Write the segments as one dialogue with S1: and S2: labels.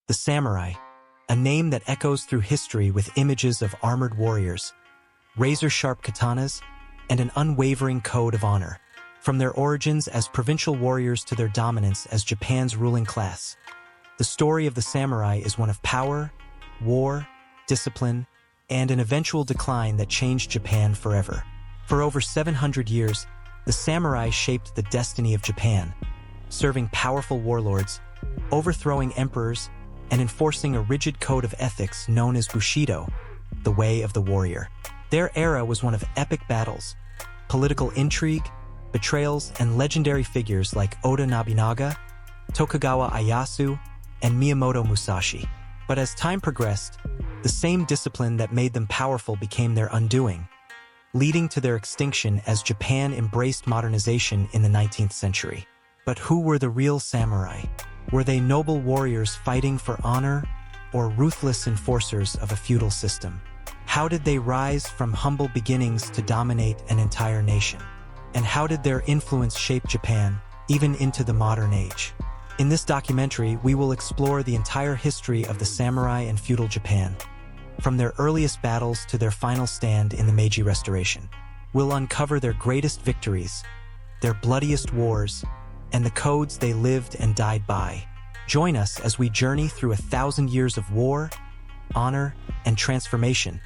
S1: The samurai, a name that echoes through history with images of armored warriors, razor-sharp katanas, and an unwavering code of honor. From their origins as provincial warriors to their dominance as Japan's ruling class, the story of the samurai is one of power, war, discipline, and an eventual decline that changed Japan forever. For over 700 years, the samurai shaped the destiny of Japan, serving powerful warlords, overthrowing emperors, and enforcing a rigid code of ethics known as Bushido, the way of the warrior. Their era was one of epic battles, political intrigue, betrayals, and legendary figures like Oda Nobunaga, Tokugawa Ieyasu, and Miyamoto Musashi. But as time progressed, the same discipline that made them powerful became their undoing, leading to their extinction as Japan embraced modernization in the 19th century. But who were the real samurai? Were they noble warriors fighting for honor, or ruthless enforcers of a feudal system? How did they rise from humble beginnings to dominate an entire nation? And how did their influence shape Japan, even into the modern age? In this documentary, we will explore the entire history of the samurai and feudal Japan, from their earliest battles to their final stand in the Meiji Restoration. We'll uncover their greatest victories, their bloodiest wars, and the codes they lived and died by. Join us as we journey through 1,000 years of war, honor, and transformation,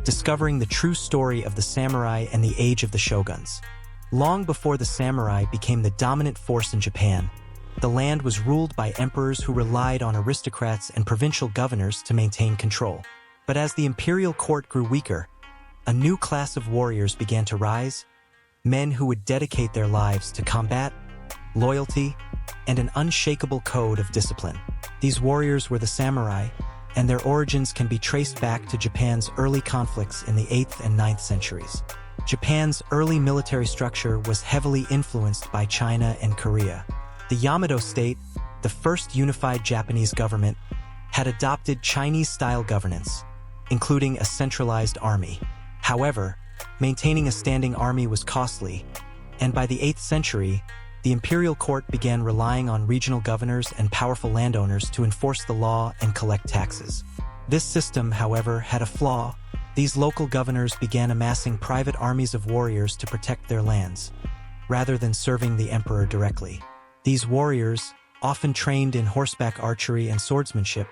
S1: discovering the true story of the samurai and the age of the shoguns. Long before the samurai became the dominant force in Japan, the land was ruled by emperors who relied on aristocrats and provincial governors to maintain control. But as the imperial court grew weaker, a new class of warriors began to rise, men who would dedicate their lives to combat, loyalty, and an unshakable code of discipline. These warriors were the samurai, and their origins can be traced back to Japan's early conflicts in the 8th and 9th centuries. Japan's early military structure was heavily influenced by China and Korea. The Yamato state, the first unified Japanese government, had adopted Chinese-style governance, including a centralized army. However, maintaining a standing army was costly, and by the 8th century, the imperial court began relying on regional governors and powerful landowners to enforce the law and collect taxes. This system, however, had a flaw. These local governors began amassing private armies of warriors to protect their lands, rather than serving the emperor directly. These warriors, often trained in horseback archery and swordsmanship,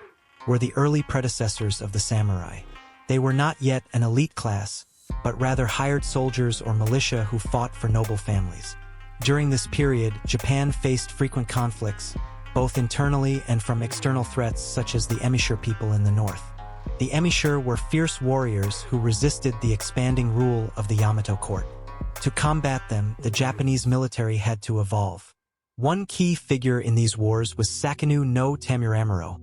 S1: were the early predecessors of the samurai. They were not yet an elite class, but rather hired soldiers or militia who fought for noble families. During this period, Japan faced frequent conflicts, both internally and from external threats such as the Emishire people in the north. The Emishire were fierce warriors who resisted the expanding rule of the Yamato court. To combat them, the Japanese military had to evolve. One key figure in these wars was Sakunu no Tamuramuro,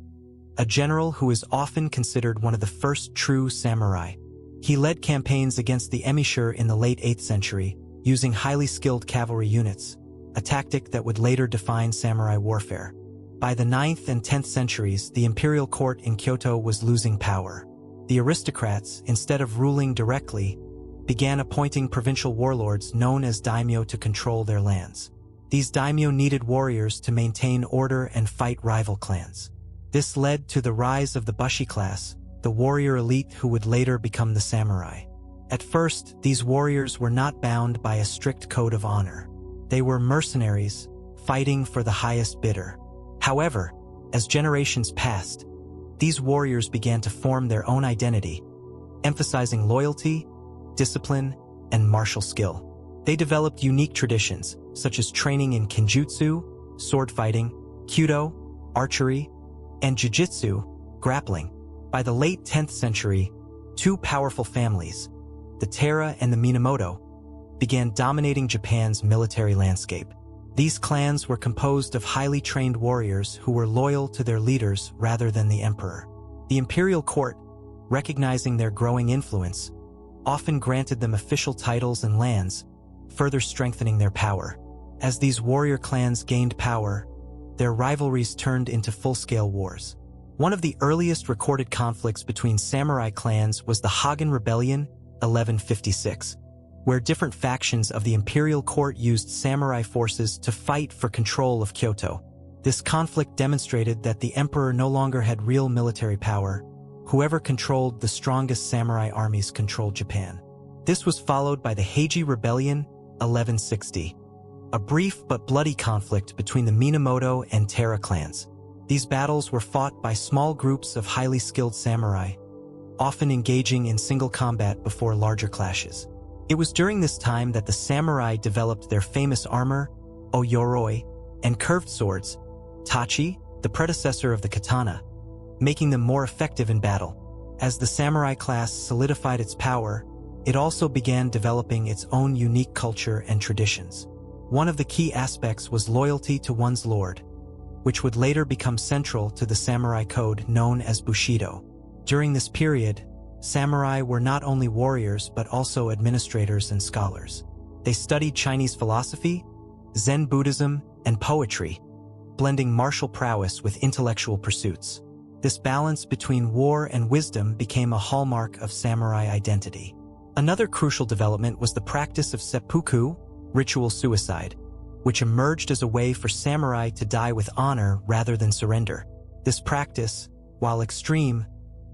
S1: a general who is often considered one of the first true samurai. He led campaigns against the Emishire in the late 8th century, using highly skilled cavalry units, a tactic that would later define samurai warfare. By the 9th and 10th centuries, the imperial court in Kyoto was losing power. The aristocrats, instead of ruling directly, began appointing provincial warlords known as daimyo to control their lands. These daimyo needed warriors to maintain order and fight rival clans. This led to the rise of the bushi class, the warrior elite who would later become the samurai. At first, these warriors were not bound by a strict code of honor. They were mercenaries, fighting for the highest bidder. However, as generations passed, these warriors began to form their own identity, emphasizing loyalty, discipline, and martial skill. They developed unique traditions, such as training in kenjutsu, sword fighting, kyudo, archery, and jiu-jitsu, grappling. By the late 10th century, two powerful families, the Taira and the Minamoto, began dominating Japan's military landscape. These clans were composed of highly trained warriors who were loyal to their leaders rather than the emperor. The imperial court, recognizing their growing influence, often granted them official titles and lands, further strengthening their power. As these warrior clans gained power, their rivalries turned into full-scale wars. One of the earliest recorded conflicts between samurai clans was the Hagen Rebellion, 1156, where different factions of the imperial court used samurai forces to fight for control of Kyoto. This conflict demonstrated that the emperor no longer had real military power. Whoever controlled the strongest samurai armies controlled Japan. This was followed by the Heiji Rebellion, 1160. A brief but bloody conflict between the Minamoto and Taira clans. These battles were fought by small groups of highly skilled samurai, often engaging in single combat before larger clashes. It was during this time that the samurai developed their famous armor, oyoroi, and curved swords, tachi, the predecessor of the katana, making them more effective in battle. As the samurai class solidified its power, it also began developing its own unique culture and traditions. One of the key aspects was loyalty to one's lord, which would later become central to the samurai code known as Bushido. During this period, samurai were not only warriors but also administrators and scholars. They studied Chinese philosophy, Zen Buddhism, and poetry, blending martial prowess with intellectual pursuits. This balance between war and wisdom became a hallmark of samurai identity. Another crucial development was the practice of seppuku, ritual suicide, which emerged as a way for samurai to die with honor rather than surrender. This practice, while extreme,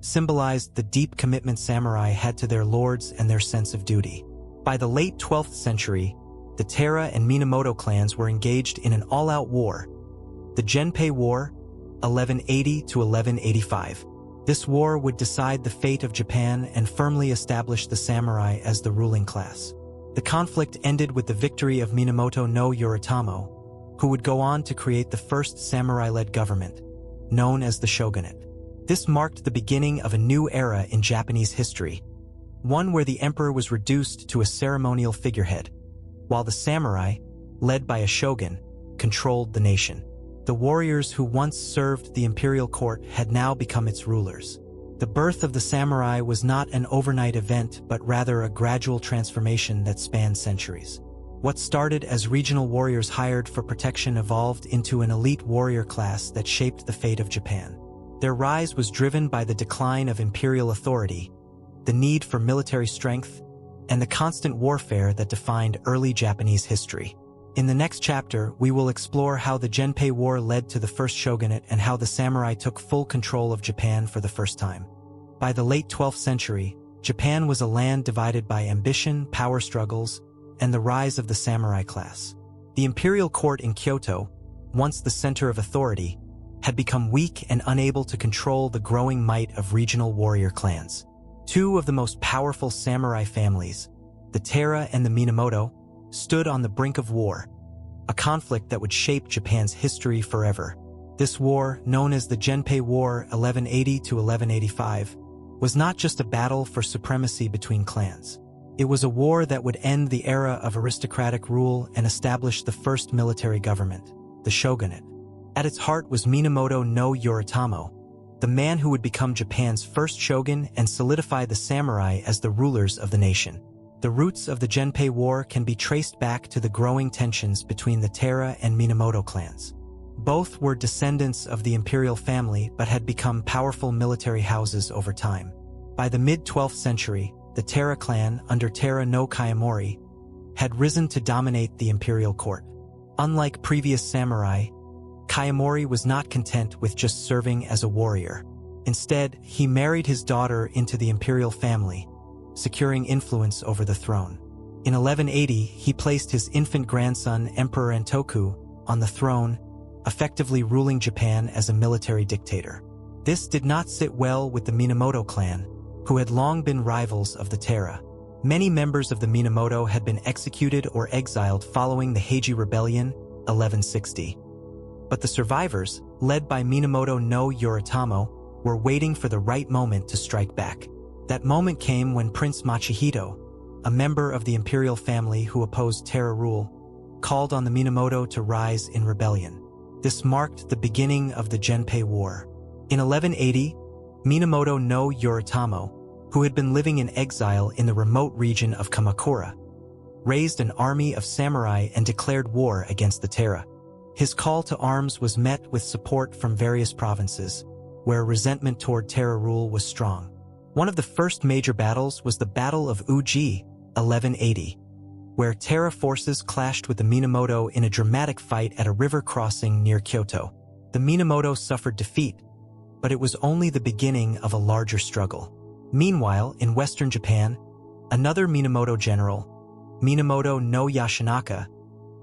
S1: symbolized the deep commitment samurai had to their lords and their sense of duty. By the late 12th century, the Taira and Minamoto clans were engaged in an all-out war, the Genpei War, 1180 to 1185. This war would decide the fate of Japan and firmly establish the samurai as the ruling class. The conflict ended with the victory of Minamoto no Yoritomo, who would go on to create the first samurai-led government, known as the Shogunate. This marked the beginning of a new era in Japanese history, one where the emperor was reduced to a ceremonial figurehead, while the samurai, led by a shogun, controlled the nation. The warriors who once served the imperial court had now become its rulers. The birth of the samurai was not an overnight event but rather a gradual transformation that spanned centuries. What started as regional warriors hired for protection evolved into an elite warrior class that shaped the fate of Japan. Their rise was driven by the decline of imperial authority, the need for military strength, and the constant warfare that defined early Japanese history. In the next chapter, we will explore how the Genpei War led to the first shogunate and how the samurai took full control of Japan for the first time. By the late 12th century, Japan was a land divided by ambition, power struggles, and the rise of the samurai class. The imperial court in Kyoto, once the center of authority, had become weak and unable to control the growing might of regional warrior clans. Two of the most powerful samurai families, the Taira and the Minamoto, stood on the brink of war, a conflict that would shape Japan's history forever. This war, known as the Genpei War 1180 to 1185, was not just a battle for supremacy between clans. It was a war that would end the era of aristocratic rule and establish the first military government, the shogunate. At its heart was Minamoto no Yoritomo, the man who would become Japan's first shogun and solidify the samurai as the rulers of the nation. The roots of the Genpei War can be traced back to the growing tensions between the Taira and Minamoto clans. Both were descendants of the imperial family but had become powerful military houses over time. By the mid-12th century, the Taira clan, under Taira no Kayamori, had risen to dominate the imperial court. Unlike previous samurai, Kayamori was not content with just serving as a warrior. Instead, he married his daughter into the imperial family, securing influence over the throne. In 1180, he placed his infant grandson, Emperor Antoku, on the throne, effectively ruling Japan as a military dictator. This did not sit well with the Minamoto clan, who had long been rivals of the Taira. Many members of the Minamoto had been executed or exiled following the Heiji Rebellion, 1160. But the survivors, led by Minamoto no Yoritomo, were waiting for the right moment to strike back. That moment came when Prince Machihito, a member of the imperial family who opposed Taira rule, called on the Minamoto to rise in rebellion. This marked the beginning of the Genpei War. In 1180, Minamoto no Yoritomo, who had been living in exile in the remote region of Kamakura, raised an army of samurai and declared war against the Taira. His call to arms was met with support from various provinces, where resentment toward Taira rule was strong. One of the first major battles was the Battle of Uji, 1180, where Taira forces clashed with the Minamoto in a dramatic fight at a river crossing near Kyoto. The Minamoto suffered defeat, but it was only the beginning of a larger struggle. Meanwhile, in western Japan, another Minamoto general, Minamoto no Yashinaka,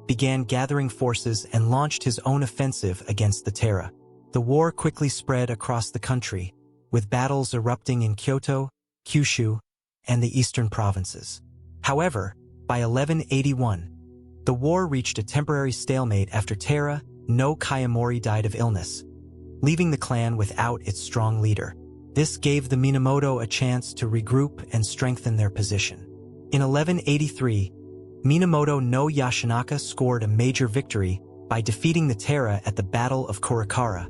S1: began gathering forces and launched his own offensive against the Taira. The war quickly spread across the country, with battles erupting in Kyoto, Kyushu, and the eastern provinces. However, by 1181, the war reached a temporary stalemate after Taira no Kayamori died of illness, leaving the clan without its strong leader. This gave the Minamoto a chance to regroup and strengthen their position. In 1183, Minamoto no Yashinaka scored a major victory by defeating the Taira at the Battle of Kurakara,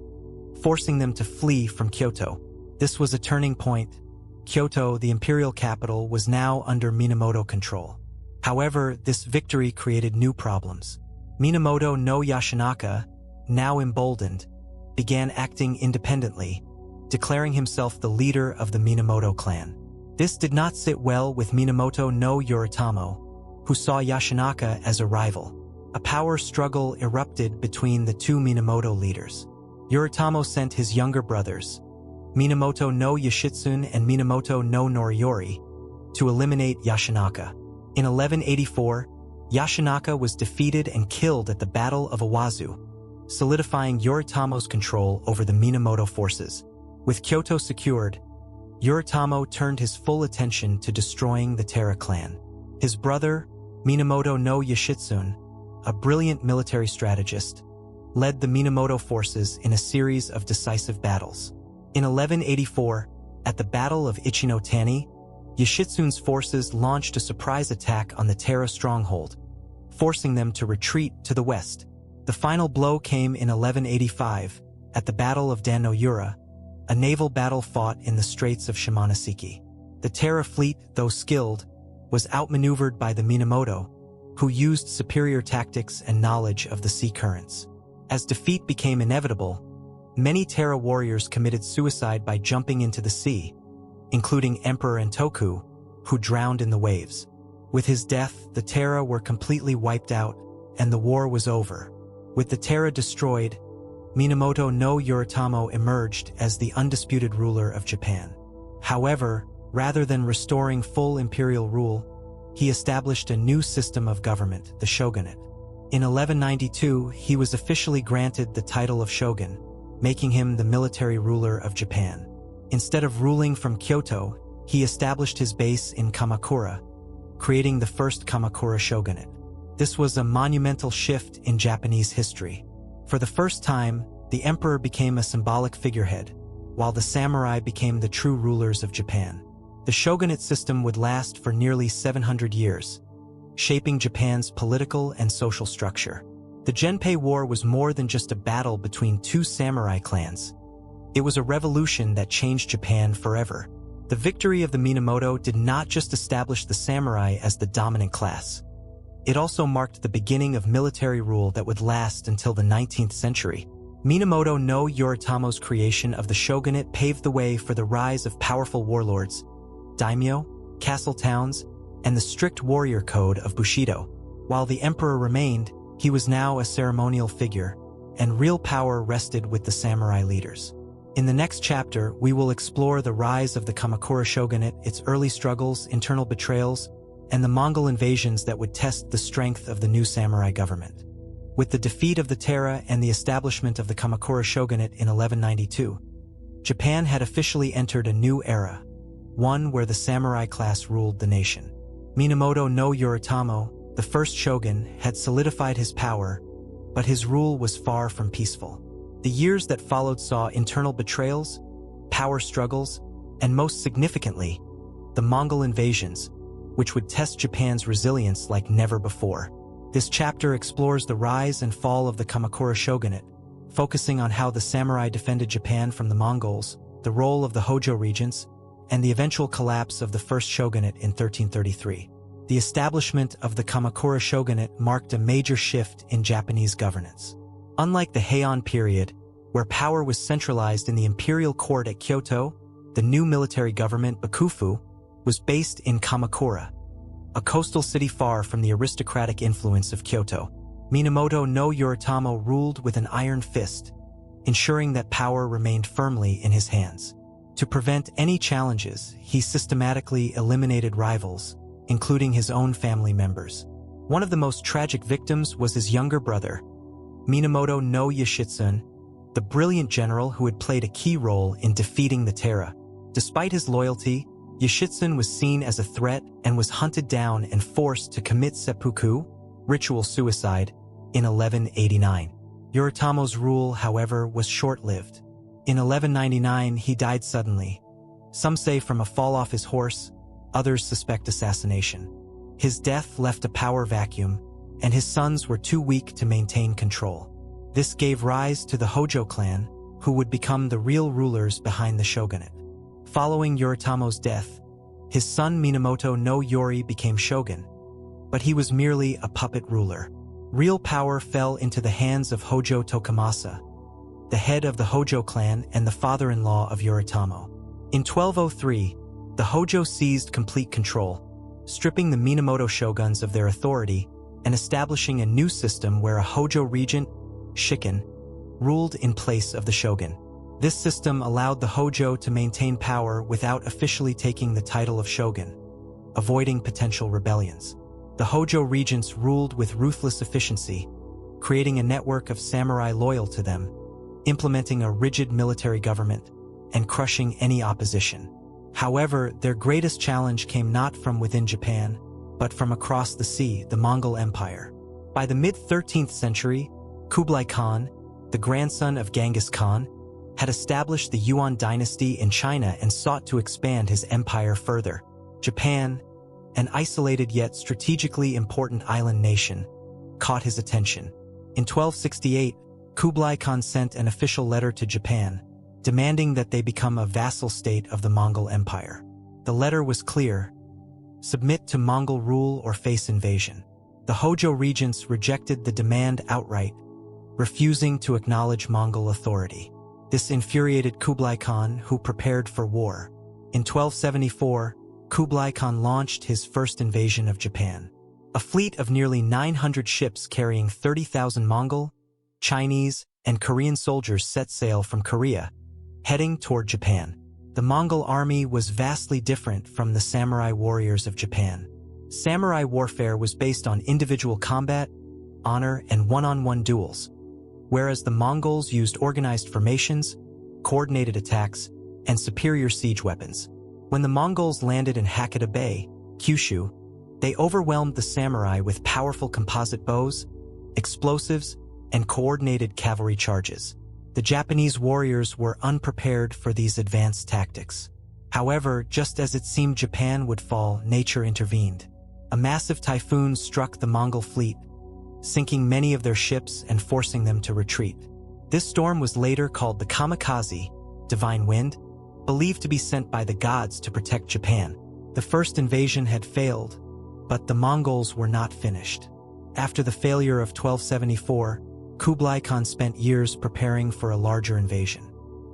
S1: forcing them to flee from Kyoto. This was a turning point. Kyoto, the imperial capital, was now under Minamoto control. However, this victory created new problems. Minamoto no Yashinaka, now emboldened, began acting independently, declaring himself the leader of the Minamoto clan. This did not sit well with Minamoto no Yoritomo, who saw Yashinaka as a rival. A power struggle erupted between the two Minamoto leaders. Yoritomo sent his younger brothers, Minamoto no Yoshitsune and Minamoto no Noriyori, to eliminate Yashinaka. In 1184, Yashinaka was defeated and killed at the Battle of Awazu, solidifying Yoritomo's control over the Minamoto forces. With Kyoto secured, Yoritomo turned his full attention to destroying the Taira clan. His brother, Minamoto no Yoshitsune, a brilliant military strategist, led the Minamoto forces in a series of decisive battles. In 1184, at the Battle of Ichinotani, Yoshitsune's forces launched a surprise attack on the Taira stronghold, forcing them to retreat to the west. The final blow came in 1185, at the Battle of Dan-no-Yura, a naval battle fought in the Straits of Shimonoseki. The Taira fleet, though skilled, was outmaneuvered by the Minamoto, who used superior tactics and knowledge of the sea currents. As defeat became inevitable, many Taira warriors committed suicide by jumping into the sea, including Emperor Entoku, who drowned in the waves. With his death, the Taira were completely wiped out, and the war was over. With the Taira destroyed, Minamoto no Yoritomo emerged as the undisputed ruler of Japan. However, rather than restoring full imperial rule, he established a new system of government, the shogunate. In 1192, he was officially granted the title of shogun, making him the military ruler of Japan. Instead of ruling from Kyoto, he established his base in Kamakura, creating the first Kamakura shogunate. This was a monumental shift in Japanese history. For the first time, the emperor became a symbolic figurehead, while the samurai became the true rulers of Japan. The shogunate system would last for nearly 700 years, shaping Japan's political and social structure. The Genpei War was more than just a battle between two samurai clans. It was a revolution that changed Japan forever. The victory of the Minamoto did not just establish the samurai as the dominant class. It also marked the beginning of military rule that would last until the 19th century. Minamoto no Yoritomo's creation of the shogunate paved the way for the rise of powerful warlords, daimyo, castle towns, and the strict warrior code of Bushido. While the emperor remained, he was now a ceremonial figure, and real power rested with the samurai leaders. In the next chapter, we will explore the rise of the Kamakura shogunate, its early struggles, internal betrayals, and the Mongol invasions that would test the strength of the new samurai government. With the defeat of the Taira and the establishment of the Kamakura shogunate in 1192, Japan had officially entered a new era, one where the samurai class ruled the nation. Minamoto no Yoritomo, the first shogun, had solidified his power, but his rule was far from peaceful. The years that followed saw internal betrayals, power struggles, and most significantly, the Mongol invasions, which would test Japan's resilience like never before. This chapter explores the rise and fall of the Kamakura shogunate, focusing on how the samurai defended Japan from the Mongols, the role of the Hojo regents, and the eventual collapse of the first shogunate in 1333. The establishment of the Kamakura shogunate marked a major shift in Japanese governance. Unlike the Heian period, where power was centralized in the imperial court at Kyoto, the new military government, Bakufu, was based in Kamakura, a coastal city far from the aristocratic influence of Kyoto. Minamoto no Yoritomo ruled with an iron fist, ensuring that power remained firmly in his hands. To prevent any challenges, he systematically eliminated rivals, including his own family members. One of the most tragic victims was his younger brother, Minamoto no Yoshitsune, the brilliant general who had played a key role in defeating the Taira. Despite his loyalty, Yoshitsune was seen as a threat and was hunted down and forced to commit seppuku, ritual suicide, in 1189. Yoritomo's rule, however, was short-lived. In 1199, he died suddenly. Some say from a fall off his horse, others suspect assassination. His death left a power vacuum, and his sons were too weak to maintain control. This gave rise to the Hojo clan, who would become the real rulers behind the shogunate. Following Yoritomo's death, his son Minamoto no Yori became shogun, but he was merely a puppet ruler. Real power fell into the hands of Hojo Tokumasa, the head of the Hojo clan and the father-in-law of Yoritomo. In 1203, the Hojo seized complete control, stripping the Minamoto shoguns of their authority and establishing a new system where a Hojo regent, Shikken, ruled in place of the shogun. This system allowed the Hojo to maintain power without officially taking the title of shogun, avoiding potential rebellions. The Hojo regents ruled with ruthless efficiency, creating a network of samurai loyal to them, implementing a rigid military government, and crushing any opposition. However, their greatest challenge came not from within Japan, but from across the sea, the Mongol Empire. By the mid-13th century, Kublai Khan, the grandson of Genghis Khan, had established the Yuan dynasty in China and sought to expand his empire further. Japan, an isolated yet strategically important island nation, caught his attention. In 1268, Kublai Khan sent an official letter to Japan, demanding that they become a vassal state of the Mongol Empire. The letter was clear: submit to Mongol rule or face invasion. The Hojo regents rejected the demand outright, refusing to acknowledge Mongol authority. This infuriated Kublai Khan, who prepared for war. In 1274, Kublai Khan launched his first invasion of Japan. A fleet of nearly 900 ships carrying 30,000 Mongol, Chinese, and Korean soldiers set sail from Korea, heading toward Japan. The Mongol army was vastly different from the samurai warriors of Japan. Samurai warfare was based on individual combat, honor, and one-on-one duels, whereas the Mongols used organized formations, coordinated attacks, and superior siege weapons. When the Mongols landed in Hakata Bay, Kyushu, they overwhelmed the samurai with powerful composite bows, explosives, and coordinated cavalry charges. The Japanese warriors were unprepared for these advanced tactics. However, just as it seemed Japan would fall, nature intervened. A massive typhoon struck the Mongol fleet, sinking many of their ships and forcing them to retreat. This storm was later called the Kamikaze, divine wind, believed to be sent by the gods to protect Japan. The first invasion had failed, but the Mongols were not finished. After the failure of 1274, Kublai Khan spent years preparing for a larger invasion.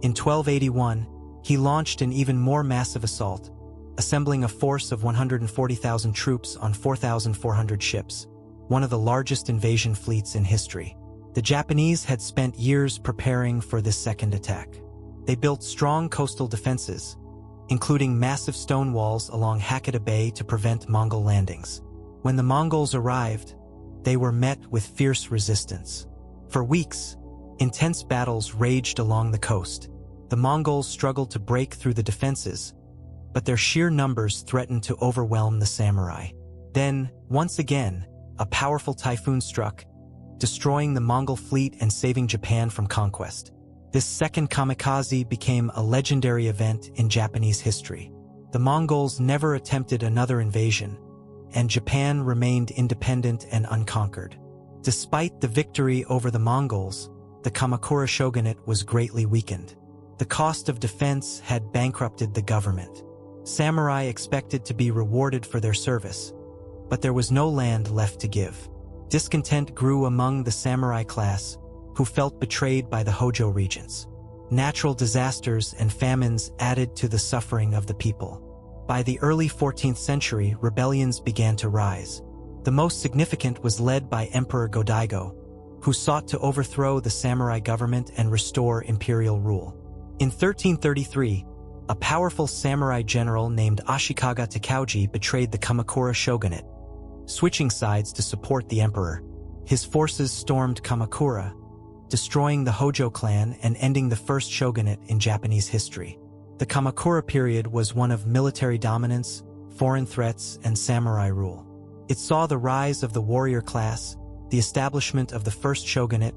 S1: In 1281, he launched an even more massive assault, assembling a force of 140,000 troops on 4,400 ships, one of the largest invasion fleets in history. The Japanese had spent years preparing for this second attack. They built strong coastal defenses, including massive stone walls along Hakata Bay to prevent Mongol landings. When the Mongols arrived, they were met with fierce resistance. For weeks, intense battles raged along the coast. The Mongols struggled to break through the defenses, but their sheer numbers threatened to overwhelm the samurai. Then, once again, a powerful typhoon struck, destroying the Mongol fleet and saving Japan from conquest. This second kamikaze became a legendary event in Japanese history. The Mongols never attempted another invasion, and Japan remained independent and unconquered. Despite the victory over the Mongols, the Kamakura shogunate was greatly weakened. The cost of defense had bankrupted the government. Samurai expected to be rewarded for their service, but there was no land left to give. Discontent grew among the samurai class, who felt betrayed by the Hojo regents. Natural disasters and famines added to the suffering of the people. By the early 14th century, rebellions began to rise. The most significant was led by Emperor Go-Daigo, who sought to overthrow the samurai government and restore imperial rule. In 1333, a powerful samurai general named Ashikaga Takauji betrayed the Kamakura shogunate, switching sides to support the emperor. His forces stormed Kamakura, destroying the Hojo clan and ending the first shogunate in Japanese history. The Kamakura period was one of military dominance, foreign threats, and samurai rule. It saw the rise of the warrior class, the establishment of the first shogunate,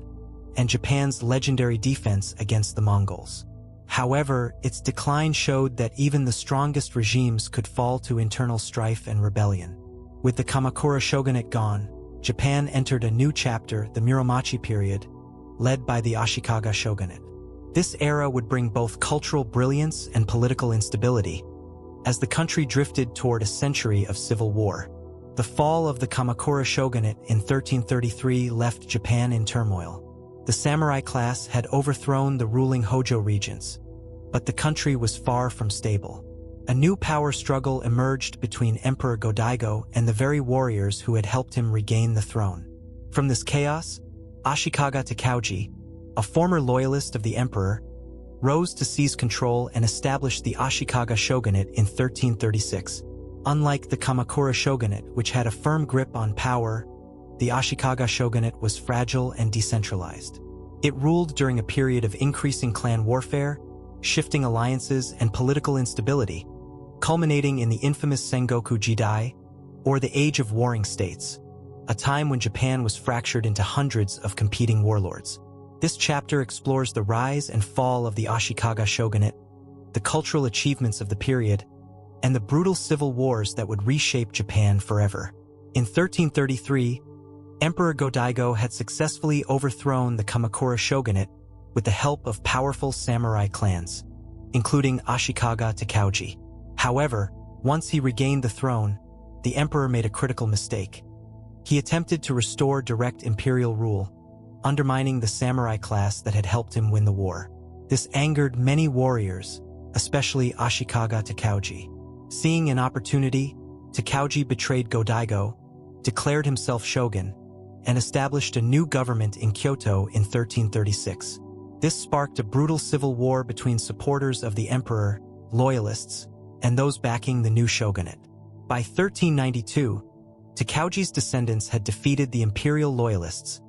S1: and Japan's legendary defense against the Mongols. However, its decline showed that even the strongest regimes could fall to internal strife and rebellion. With the Kamakura shogunate gone, Japan entered a new chapter, the Muromachi period, led by the Ashikaga shogunate. This era would bring both cultural brilliance and political instability, as the country drifted toward a century of civil war. The fall of the Kamakura shogunate in 1333 left Japan in turmoil. The samurai class had overthrown the ruling Hojo regents, but the country was far from stable. A new power struggle emerged between Emperor Go-Daigo and the very warriors who had helped him regain the throne. From this chaos, Ashikaga Takauji, a former loyalist of the emperor, rose to seize control and establish the Ashikaga shogunate in 1336. Unlike the Kamakura shogunate, which had a firm grip on power, the Ashikaga shogunate was fragile and decentralized. It ruled during a period of increasing clan warfare, shifting alliances, and political instability, culminating in the infamous Sengoku Jidai, or the Age of Warring States, a time when Japan was fractured into hundreds of competing warlords. This chapter explores the rise and fall of the Ashikaga shogunate, the cultural achievements of the period, and the brutal civil wars that would reshape Japan forever. In 1333, Emperor Go-Daigo had successfully overthrown the Kamakura shogunate with the help of powerful samurai clans, including Ashikaga Takauji. However, once he regained the throne, the emperor made a critical mistake. He attempted to restore direct imperial rule, undermining the samurai class that had helped him win the war. This angered many warriors, especially Ashikaga Takauji. Seeing an opportunity, Takauji betrayed Go-Daigo, declared himself shogun, and established a new government in Kyoto in 1336. This sparked a brutal civil war between supporters of the emperor, loyalists, and those backing the new shogunate. By 1392, Takauji's descendants had defeated the imperial loyalists,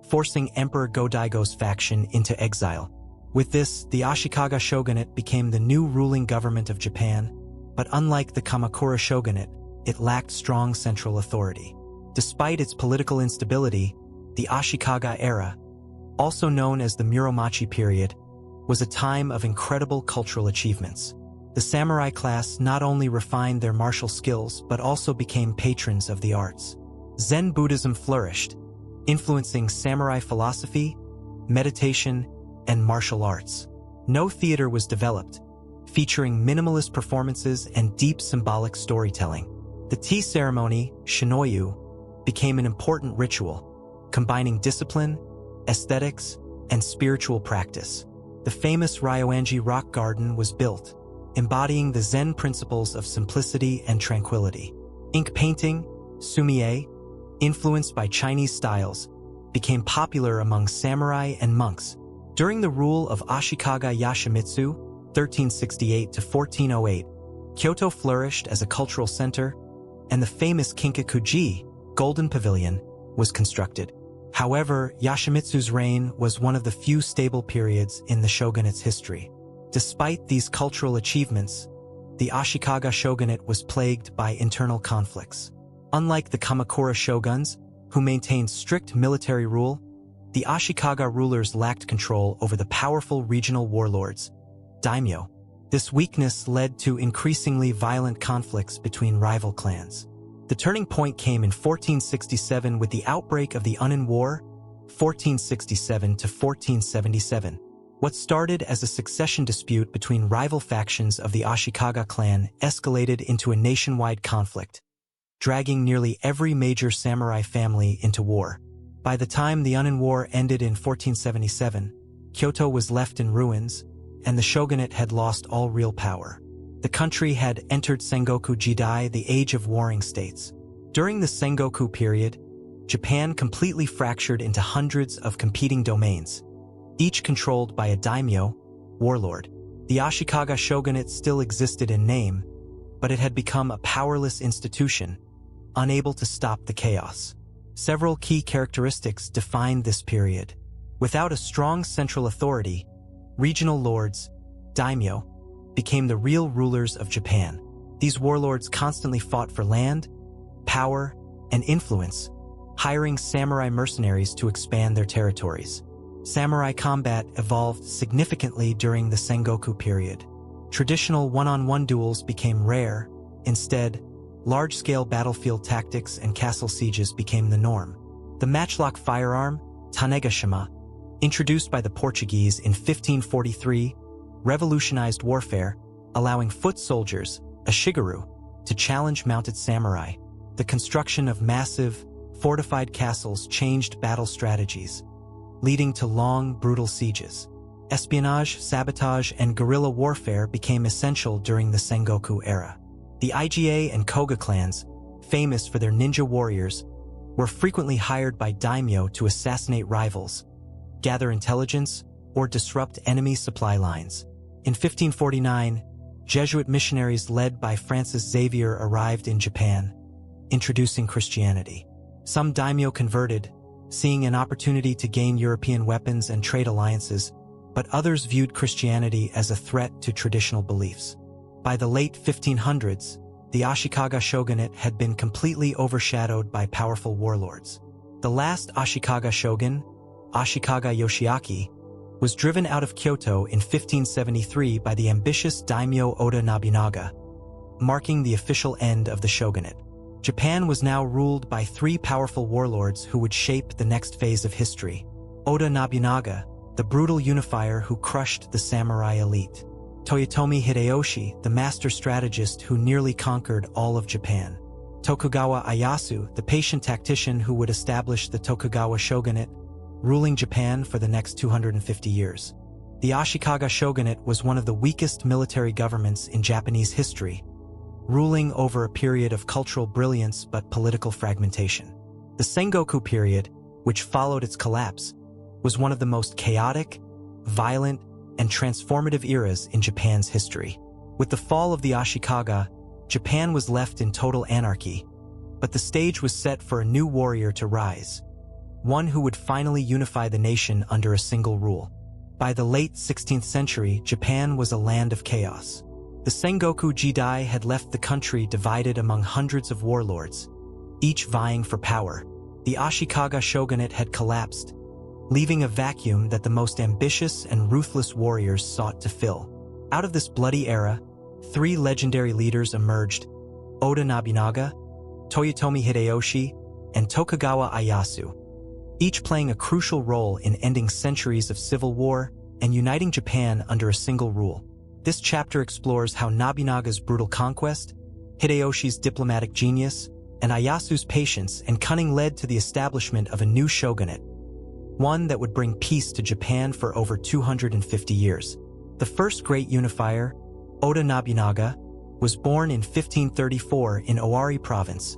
S1: forcing Emperor Go-Daigo's faction into exile. With this, the Ashikaga shogunate became the new ruling government of Japan, but unlike the Kamakura shogunate, it lacked strong central authority. Despite its political instability, the Ashikaga era, also known as the Muromachi period, was a time of incredible cultural achievements. The samurai class not only refined their martial skills but also became patrons of the arts. Zen Buddhism flourished, influencing samurai philosophy, meditation, and martial arts. No theater was developed, featuring minimalist performances and deep symbolic storytelling. The tea ceremony, shinoyu, became an important ritual, combining discipline, aesthetics, and spiritual practice. The famous Ryoanji rock garden was built, embodying the Zen principles of simplicity and tranquility. Ink painting, sumie, influenced by Chinese styles, became popular among samurai and monks. During the rule of Ashikaga Yashimitsu, 1368 to 1408, Kyoto flourished as a cultural center, and the famous Kinkakuji, Golden Pavilion, was constructed. However, Yashimitsu's reign was one of the few stable periods in the shogunate's history. Despite these cultural achievements, the Ashikaga shogunate was plagued by internal conflicts. Unlike the Kamakura shoguns, who maintained strict military rule, the Ashikaga rulers lacked control over the powerful regional warlords, daimyo. This weakness led to increasingly violent conflicts between rival clans. The turning point came in 1467 with the outbreak of the Unin War, 1467 to 1477. What started as a succession dispute between rival factions of the Ashikaga clan escalated into a nationwide conflict, dragging nearly every major samurai family into war. By the time the Unin War ended in 1477, Kyoto was left in ruins, and the shogunate had lost all real power. The country had entered Sengoku Jidai, the Age of Warring States. During the Sengoku period, Japan completely fractured into hundreds of competing domains, each controlled by a daimyo, warlord. The Ashikaga shogunate still existed in name, but it had become a powerless institution, unable to stop the chaos. Several key characteristics defined this period. Without a strong central authority, regional lords, daimyo, became the real rulers of Japan. These warlords constantly fought for land, power, and influence, hiring samurai mercenaries to expand their territories. Samurai combat evolved significantly during the Sengoku period. Traditional one-on-one duels became rare. Instead, large-scale battlefield tactics and castle sieges became the norm. The matchlock firearm, tanegashima, introduced by the Portuguese in 1543, revolutionized warfare, allowing foot soldiers, ashigaru, to challenge mounted samurai. The construction of massive, fortified castles changed battle strategies, leading to long, brutal sieges. Espionage, sabotage, and guerrilla warfare became essential during the Sengoku era. The Iga and Koga clans, famous for their ninja warriors, were frequently hired by daimyo to assassinate rivals, gather intelligence, or disrupt enemy supply lines. In 1549, Jesuit missionaries led by Francis Xavier arrived in Japan, introducing Christianity. Some daimyo converted, seeing an opportunity to gain European weapons and trade alliances, but others viewed Christianity as a threat to traditional beliefs. By the late 1500s, the Ashikaga shogunate had been completely overshadowed by powerful warlords. The last Ashikaga shogun, Ashikaga Yoshiaki, was driven out of Kyoto in 1573 by the ambitious daimyo Oda Nobunaga, marking the official end of the shogunate. Japan was now ruled by three powerful warlords who would shape the next phase of history. Oda Nobunaga, the brutal unifier who crushed the samurai elite. Toyotomi Hideyoshi, the master strategist who nearly conquered all of Japan. Tokugawa Ieyasu, the patient tactician who would establish the Tokugawa shogunate, ruling Japan for the next 250 years. The Ashikaga shogunate was one of the weakest military governments in Japanese history, ruling over a period of cultural brilliance but political fragmentation. The Sengoku period, which followed its collapse, was one of the most chaotic, violent, and transformative eras in Japan's history. With the fall of the Ashikaga, Japan was left in total anarchy, but the stage was set for a new warrior to rise, one who would finally unify the nation under a single rule. By the late 16th century, Japan was a land of chaos. The Sengoku Jidai had left the country divided among hundreds of warlords, each vying for power. The Ashikaga shogunate had collapsed, leaving a vacuum that the most ambitious and ruthless warriors sought to fill. Out of this bloody era, three legendary leaders emerged: Oda Nobunaga, Toyotomi Hideyoshi, and Tokugawa Ieyasu, each playing a crucial role in ending centuries of civil war and uniting Japan under a single rule. This chapter explores how Nobunaga's brutal conquest, Hideyoshi's diplomatic genius, and Ieyasu's patience and cunning led to the establishment of a new shogunate, one that would bring peace to Japan for over 250 years. The first great unifier, Oda Nobunaga, was born in 1534 in Owari Province,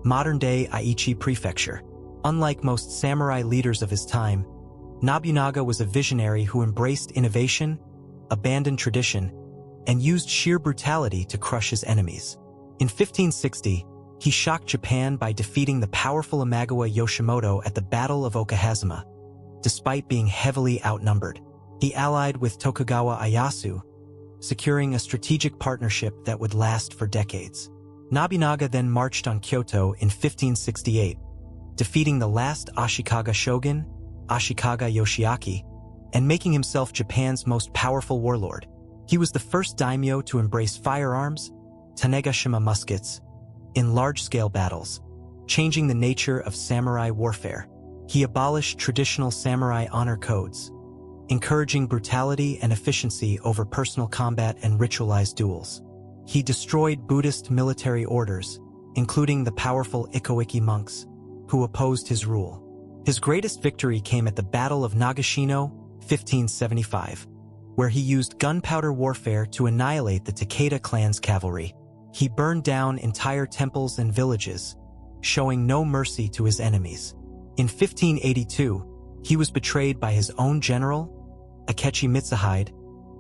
S1: modern-day Aichi Prefecture. Unlike most samurai leaders of his time, Nobunaga was a visionary who embraced innovation, abandoned tradition, and used sheer brutality to crush his enemies. In 1560, he shocked Japan by defeating the powerful Imagawa Yoshimoto at the Battle of Okahazama. Despite being heavily outnumbered, he allied with Tokugawa Ieyasu, securing a strategic partnership that would last for decades. Nobunaga then marched on Kyoto in 1568, defeating the last Ashikaga shogun, Ashikaga Yoshiaki, and making himself Japan's most powerful warlord. He was the first daimyo to embrace firearms, tanegashima muskets, in large-scale battles, changing the nature of samurai warfare. He abolished traditional samurai honor codes, encouraging brutality and efficiency over personal combat and ritualized duels. He destroyed Buddhist military orders, including the powerful Ikoiki monks, who opposed his rule. His greatest victory came at the Battle of Nagashino, 1575, where he used gunpowder warfare to annihilate the Takeda clan's cavalry. He burned down entire temples and villages, showing no mercy to his enemies. In 1582, he was betrayed by his own general, Akechi Mitsuhide,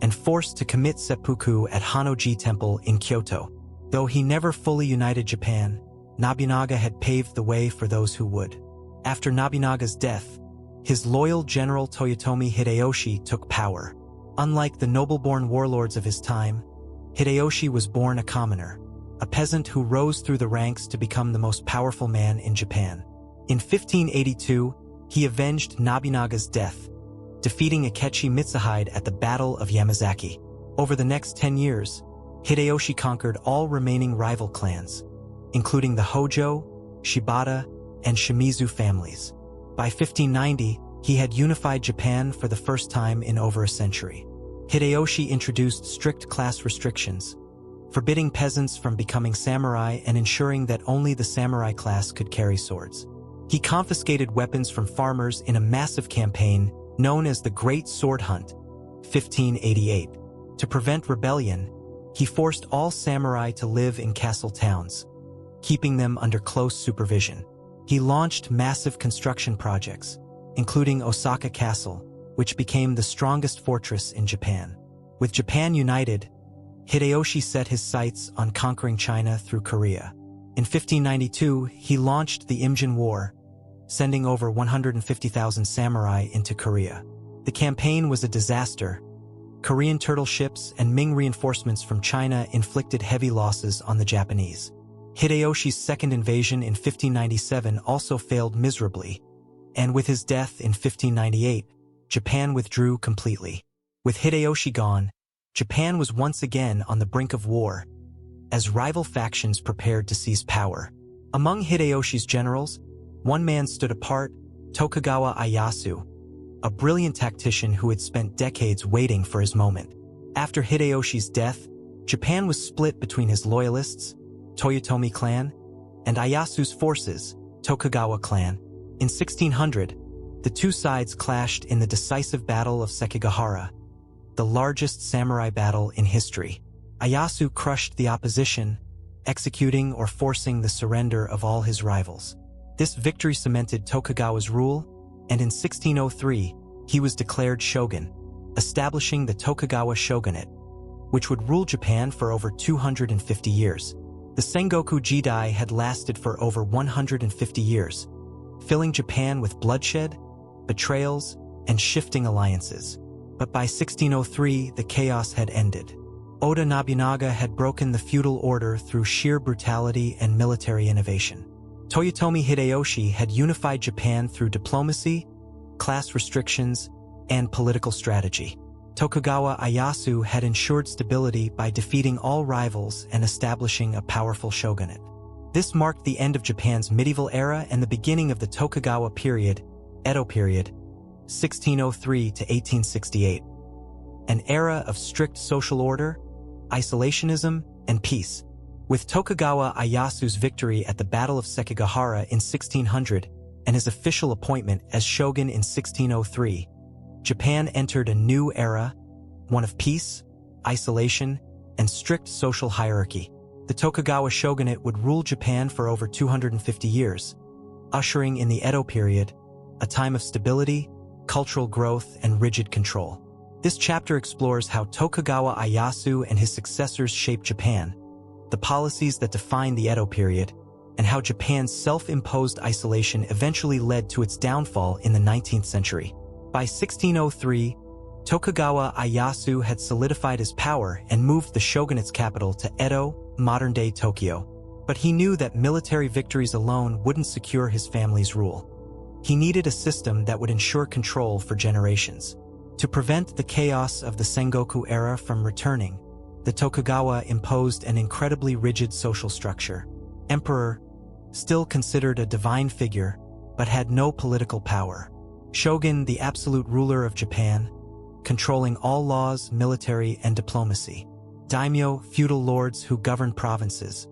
S1: and forced to commit seppuku at Honnoji Temple in Kyoto. Though he never fully united Japan, Nobunaga had paved the way for those who would. After Nobunaga's death, his loyal general Toyotomi Hideyoshi took power. Unlike the noble-born warlords of his time, Hideyoshi was born a commoner, a peasant who rose through the ranks to become the most powerful man in Japan. In 1582, he avenged Nobunaga's death, defeating Akechi Mitsuhide at the Battle of Yamazaki. Over the next 10 years, Hideyoshi conquered all remaining rival clans, including the Hojo, Shibata, and Shimizu families. By 1590, he had unified Japan for the first time in over a century. Hideyoshi introduced strict class restrictions, forbidding peasants from becoming samurai and ensuring that only the samurai class could carry swords. He confiscated weapons from farmers in a massive campaign known as the Great Sword Hunt, 1588. To prevent rebellion, he forced all samurai to live in castle towns, keeping them under close supervision. He launched massive construction projects, including Osaka Castle, which became the strongest fortress in Japan. With Japan united, Hideyoshi set his sights on conquering China through Korea. In 1592, he launched the Imjin War, sending over 150,000 samurai into Korea. The campaign was a disaster. Korean turtle ships and Ming reinforcements from China inflicted heavy losses on the Japanese. Hideyoshi's second invasion in 1597 also failed miserably, and with his death in 1598, Japan withdrew completely. With Hideyoshi gone, Japan was once again on the brink of war, as rival factions prepared to seize power. Among Hideyoshi's generals, one man stood apart, Tokugawa Ieyasu, a brilliant tactician who had spent decades waiting for his moment. After Hideyoshi's death, Japan was split between his loyalists, Toyotomi clan, and Ieyasu's forces, Tokugawa clan. In 1600, the two sides clashed in the decisive Battle of Sekigahara, the largest samurai battle in history. Ieyasu crushed the opposition, executing or forcing the surrender of all his rivals. This victory cemented Tokugawa's rule, and in 1603, he was declared shogun, establishing the Tokugawa shogunate, which would rule Japan for over 250 years. The Sengoku Jidai had lasted for over 150 years, filling Japan with bloodshed, betrayals, and shifting alliances. But by 1603, the chaos had ended. Oda Nobunaga had broken the feudal order through sheer brutality and military innovation. Toyotomi Hideyoshi had unified Japan through diplomacy, class restrictions, and political strategy. Tokugawa Ieyasu had ensured stability by defeating all rivals and establishing a powerful shogunate. This marked the end of Japan's medieval era and the beginning of the Tokugawa period, Edo period, 1603 to 1868. An era of strict social order, isolationism, and peace. With Tokugawa Ieyasu's victory at the Battle of Sekigahara in 1600 and his official appointment as shogun in 1603, Japan entered a new era, one of peace, isolation, and strict social hierarchy. The Tokugawa shogunate would rule Japan for over 250 years, ushering in the Edo period, a time of stability, cultural growth, and rigid control. This chapter explores how Tokugawa Ieyasu and his successors shaped Japan, the policies that defined the Edo period, and how Japan's self-imposed isolation eventually led to its downfall in the 19th century. By 1603, Tokugawa Ieyasu had solidified his power and moved the shogunate's capital to Edo, modern-day Tokyo. But he knew that military victories alone wouldn't secure his family's rule. He needed a system that would ensure control for generations. To prevent the chaos of the Sengoku era from returning, the Tokugawa imposed an incredibly rigid social structure. Emperor, still considered a divine figure, but had no political power. Shogun, the absolute ruler of Japan, controlling all laws, military, and diplomacy. Daimyo, feudal lords who governed provinces,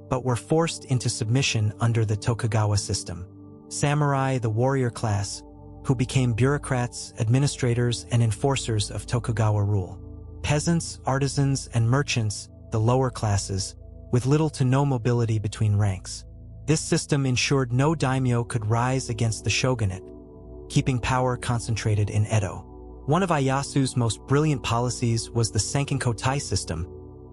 S1: but were forced into submission under the Tokugawa system. Samurai, the warrior class, who became bureaucrats, administrators, and enforcers of Tokugawa rule. Peasants, artisans, and merchants, the lower classes, with little to no mobility between ranks. This system ensured no daimyo could rise against the shogunate, keeping power concentrated in Edo. One of Ieyasu's most brilliant policies was the Senkinkotai system,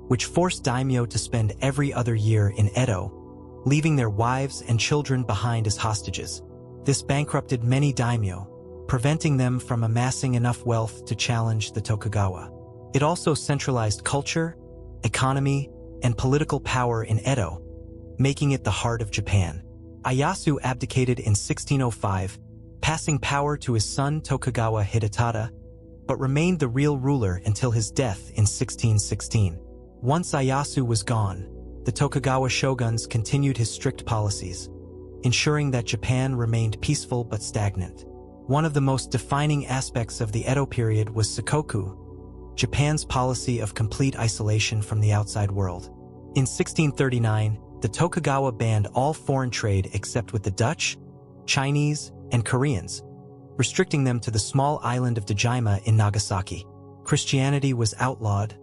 S1: which forced daimyo to spend every other year in Edo, leaving their wives and children behind as hostages. This bankrupted many daimyo, preventing them from amassing enough wealth to challenge the Tokugawa. It also centralized culture, economy, and political power in Edo, making it the heart of Japan. Ieyasu abdicated in 1605, passing power to his son Tokugawa Hidetada, but remained the real ruler until his death in 1616. Once Ieyasu was gone, the Tokugawa shoguns continued his strict policies, ensuring that Japan remained peaceful but stagnant. One of the most defining aspects of the Edo period was Sakoku, Japan's policy of complete isolation from the outside world. In 1639, the Tokugawa banned all foreign trade except with the Dutch, Chinese, and Koreans, restricting them to the small island of Dejima in Nagasaki. Christianity was outlawed,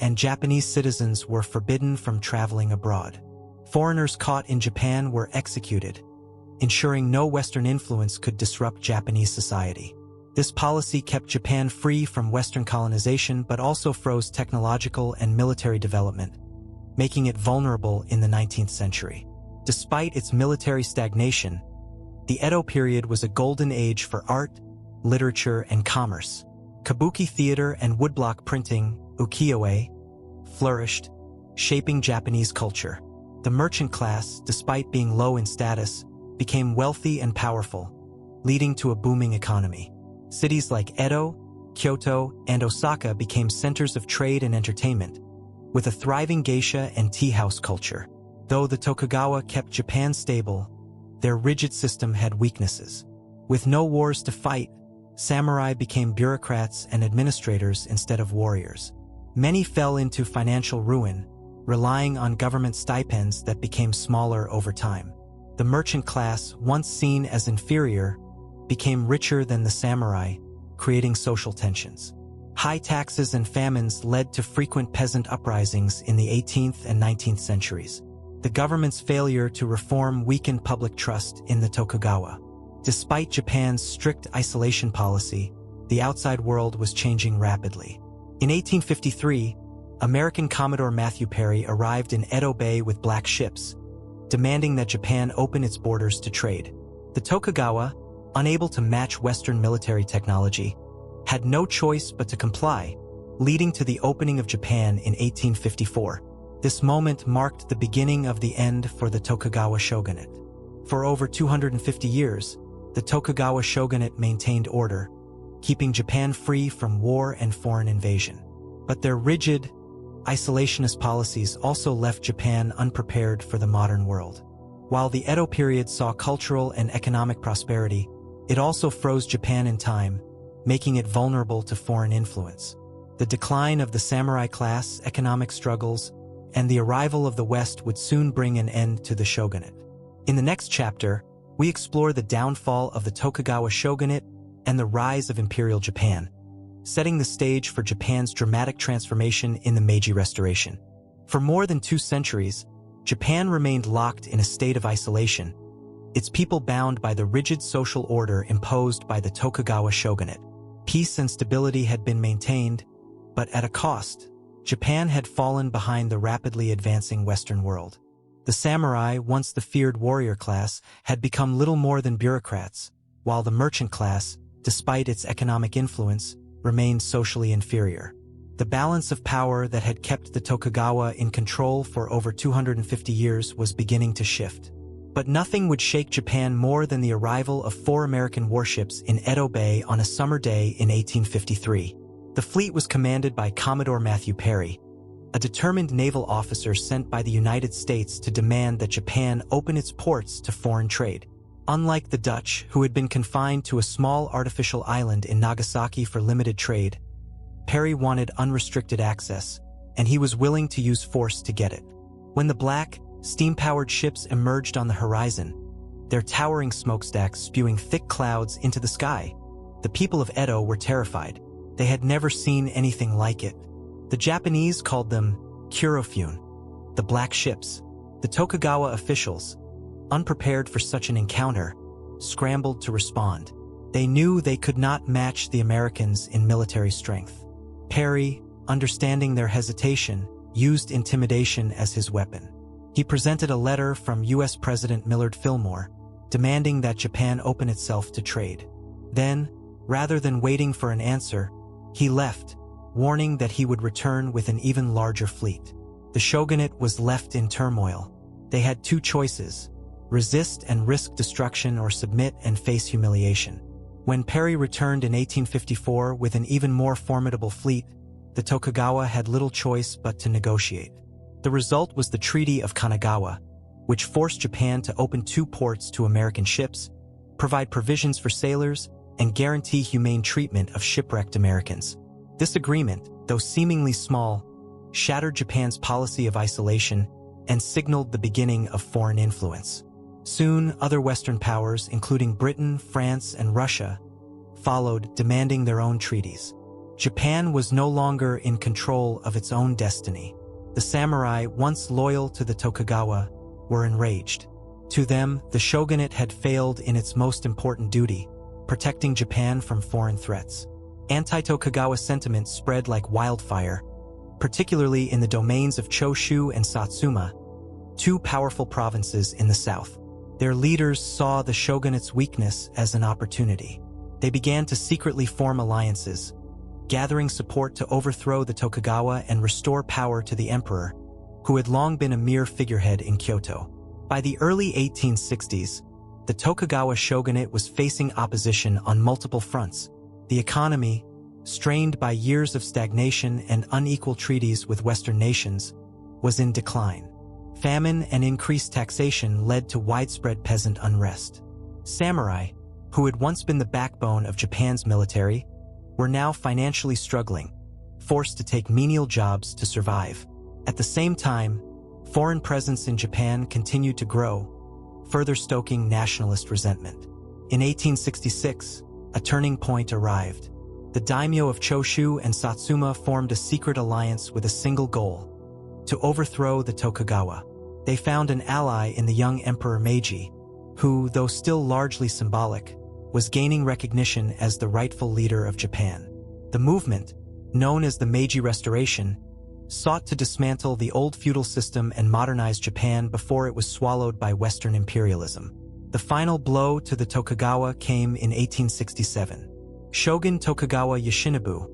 S1: and Japanese citizens were forbidden from traveling abroad. Foreigners caught in Japan were executed, ensuring no Western influence could disrupt Japanese society. This policy kept Japan free from Western colonization but also froze technological and military development, making it vulnerable in the 19th century. Despite its military stagnation, the Edo period was a golden age for art, literature, and commerce. Kabuki theater and woodblock printing, ukiyo-e, flourished, shaping Japanese culture. The merchant class, despite being low in status, became wealthy and powerful, leading to a booming economy. Cities like Edo, Kyoto, and Osaka became centers of trade and entertainment, with a thriving geisha and tea house culture. Though the Tokugawa kept Japan stable, their rigid system had weaknesses. With no wars to fight, samurai became bureaucrats and administrators instead of warriors. Many fell into financial ruin, relying on government stipends that became smaller over time. The merchant class, once seen as inferior, became richer than the samurai, creating social tensions. High taxes and famines led to frequent peasant uprisings in the 18th and 19th centuries. The government's failure to reform weakened public trust in the Tokugawa. Despite Japan's strict isolation policy, the outside world was changing rapidly. In 1853, American Commodore Matthew Perry arrived in Edo Bay with black ships, demanding that Japan open its borders to trade. The Tokugawa, unable to match Western military technology, had no choice but to comply, leading to the opening of Japan in 1854. This moment marked the beginning of the end for the Tokugawa shogunate. For over 250 years, the Tokugawa shogunate maintained order, keeping Japan free from war and foreign invasion. But their rigid, isolationist policies also left Japan unprepared for the modern world. While the Edo period saw cultural and economic prosperity, it also froze Japan in time, making it vulnerable to foreign influence. The decline of the samurai class, economic struggles, and the arrival of the West would soon bring an end to the shogunate. In the next chapter, we explore the downfall of the Tokugawa shogunate and the rise of Imperial Japan, setting the stage for Japan's dramatic transformation in the Meiji Restoration. For more than 2 centuries, Japan remained locked in a state of isolation, its people bound by the rigid social order imposed by the Tokugawa shogunate. Peace and stability had been maintained, but at a cost. Japan had fallen behind the rapidly advancing Western world. The samurai, once the feared warrior class, had become little more than bureaucrats, while the merchant class, despite its economic influence, remained socially inferior. The balance of power that had kept the Tokugawa in control for over 250 years was beginning to shift. But nothing would shake Japan more than the arrival of 4 American warships in Edo Bay on a summer day in 1853. The fleet was commanded by Commodore Matthew Perry, a determined naval officer sent by the United States to demand that Japan open its ports to foreign trade. Unlike the Dutch, who had been confined to a small artificial island in Nagasaki for limited trade, Perry wanted unrestricted access, and he was willing to use force to get it. When the black, steam-powered ships emerged on the horizon, their towering smokestacks spewing thick clouds into the sky, the people of Edo were terrified. They had never seen anything like it. The Japanese called them Kurofune, the black ships. The Tokugawa officials, unprepared for such an encounter, scrambled to respond. They knew they could not match the Americans in military strength. Perry, understanding their hesitation, used intimidation as his weapon. He presented a letter from U.S. President Millard Fillmore, demanding that Japan open itself to trade. Then, rather than waiting for an answer, he left, warning that he would return with an even larger fleet. The shogunate was left in turmoil. They had two choices: resist and risk destruction, or submit and face humiliation. When Perry returned in 1854 with an even more formidable fleet, the Tokugawa had little choice but to negotiate. The result was the Treaty of Kanagawa, which forced Japan to open 2 ports to American ships, provide provisions for sailors, and guarantee humane treatment of shipwrecked Americans. This agreement, though seemingly small, shattered Japan's policy of isolation and signaled the beginning of foreign influence. Soon, other Western powers, including Britain, France, and Russia, followed, demanding their own treaties. Japan was no longer in control of its own destiny. The samurai, once loyal to the Tokugawa, were enraged. To them, the shogunate had failed in its most important duty, protecting Japan from foreign threats. Anti-Tokugawa sentiment spread like wildfire, particularly in the domains of Choshu and Satsuma, 2 powerful provinces in the south. Their leaders saw the shogunate's weakness as an opportunity. They began to secretly form alliances, gathering support to overthrow the Tokugawa and restore power to the emperor, who had long been a mere figurehead in Kyoto. By the early 1860s, the Tokugawa shogunate was facing opposition on multiple fronts. The economy, strained by years of stagnation and unequal treaties with Western nations, was in decline. Famine and increased taxation led to widespread peasant unrest. Samurai, who had once been the backbone of Japan's military, were now financially struggling, forced to take menial jobs to survive. At the same time, foreign presence in Japan continued to grow, further stoking nationalist resentment. In 1866, a turning point arrived. The daimyo of Choshu and Satsuma formed a secret alliance with a single goal: to overthrow the Tokugawa. They found an ally in the young Emperor Meiji, who, though still largely symbolic, was gaining recognition as the rightful leader of Japan. The movement, known as the Meiji Restoration, sought to dismantle the old feudal system and modernize Japan before it was swallowed by Western imperialism. The final blow to the Tokugawa came in 1867. Shogun Tokugawa Yoshinobu,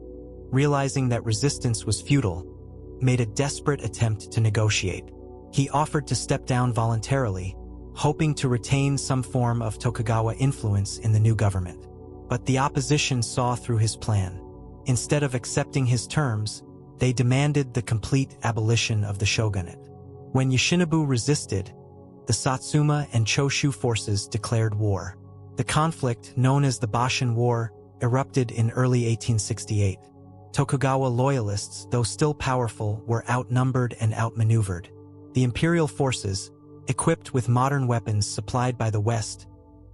S1: realizing that resistance was futile, made a desperate attempt to negotiate. He offered to step down voluntarily, hoping to retain some form of Tokugawa influence in the new government. But the opposition saw through his plan. Instead of accepting his terms, they demanded the complete abolition of the shogunate. When Yoshinobu resisted, the Satsuma and Choshu forces declared war. The conflict, known as the Boshin War, erupted in early 1868. Tokugawa loyalists, though still powerful, were outnumbered and outmaneuvered. The imperial forces, equipped with modern weapons supplied by the West,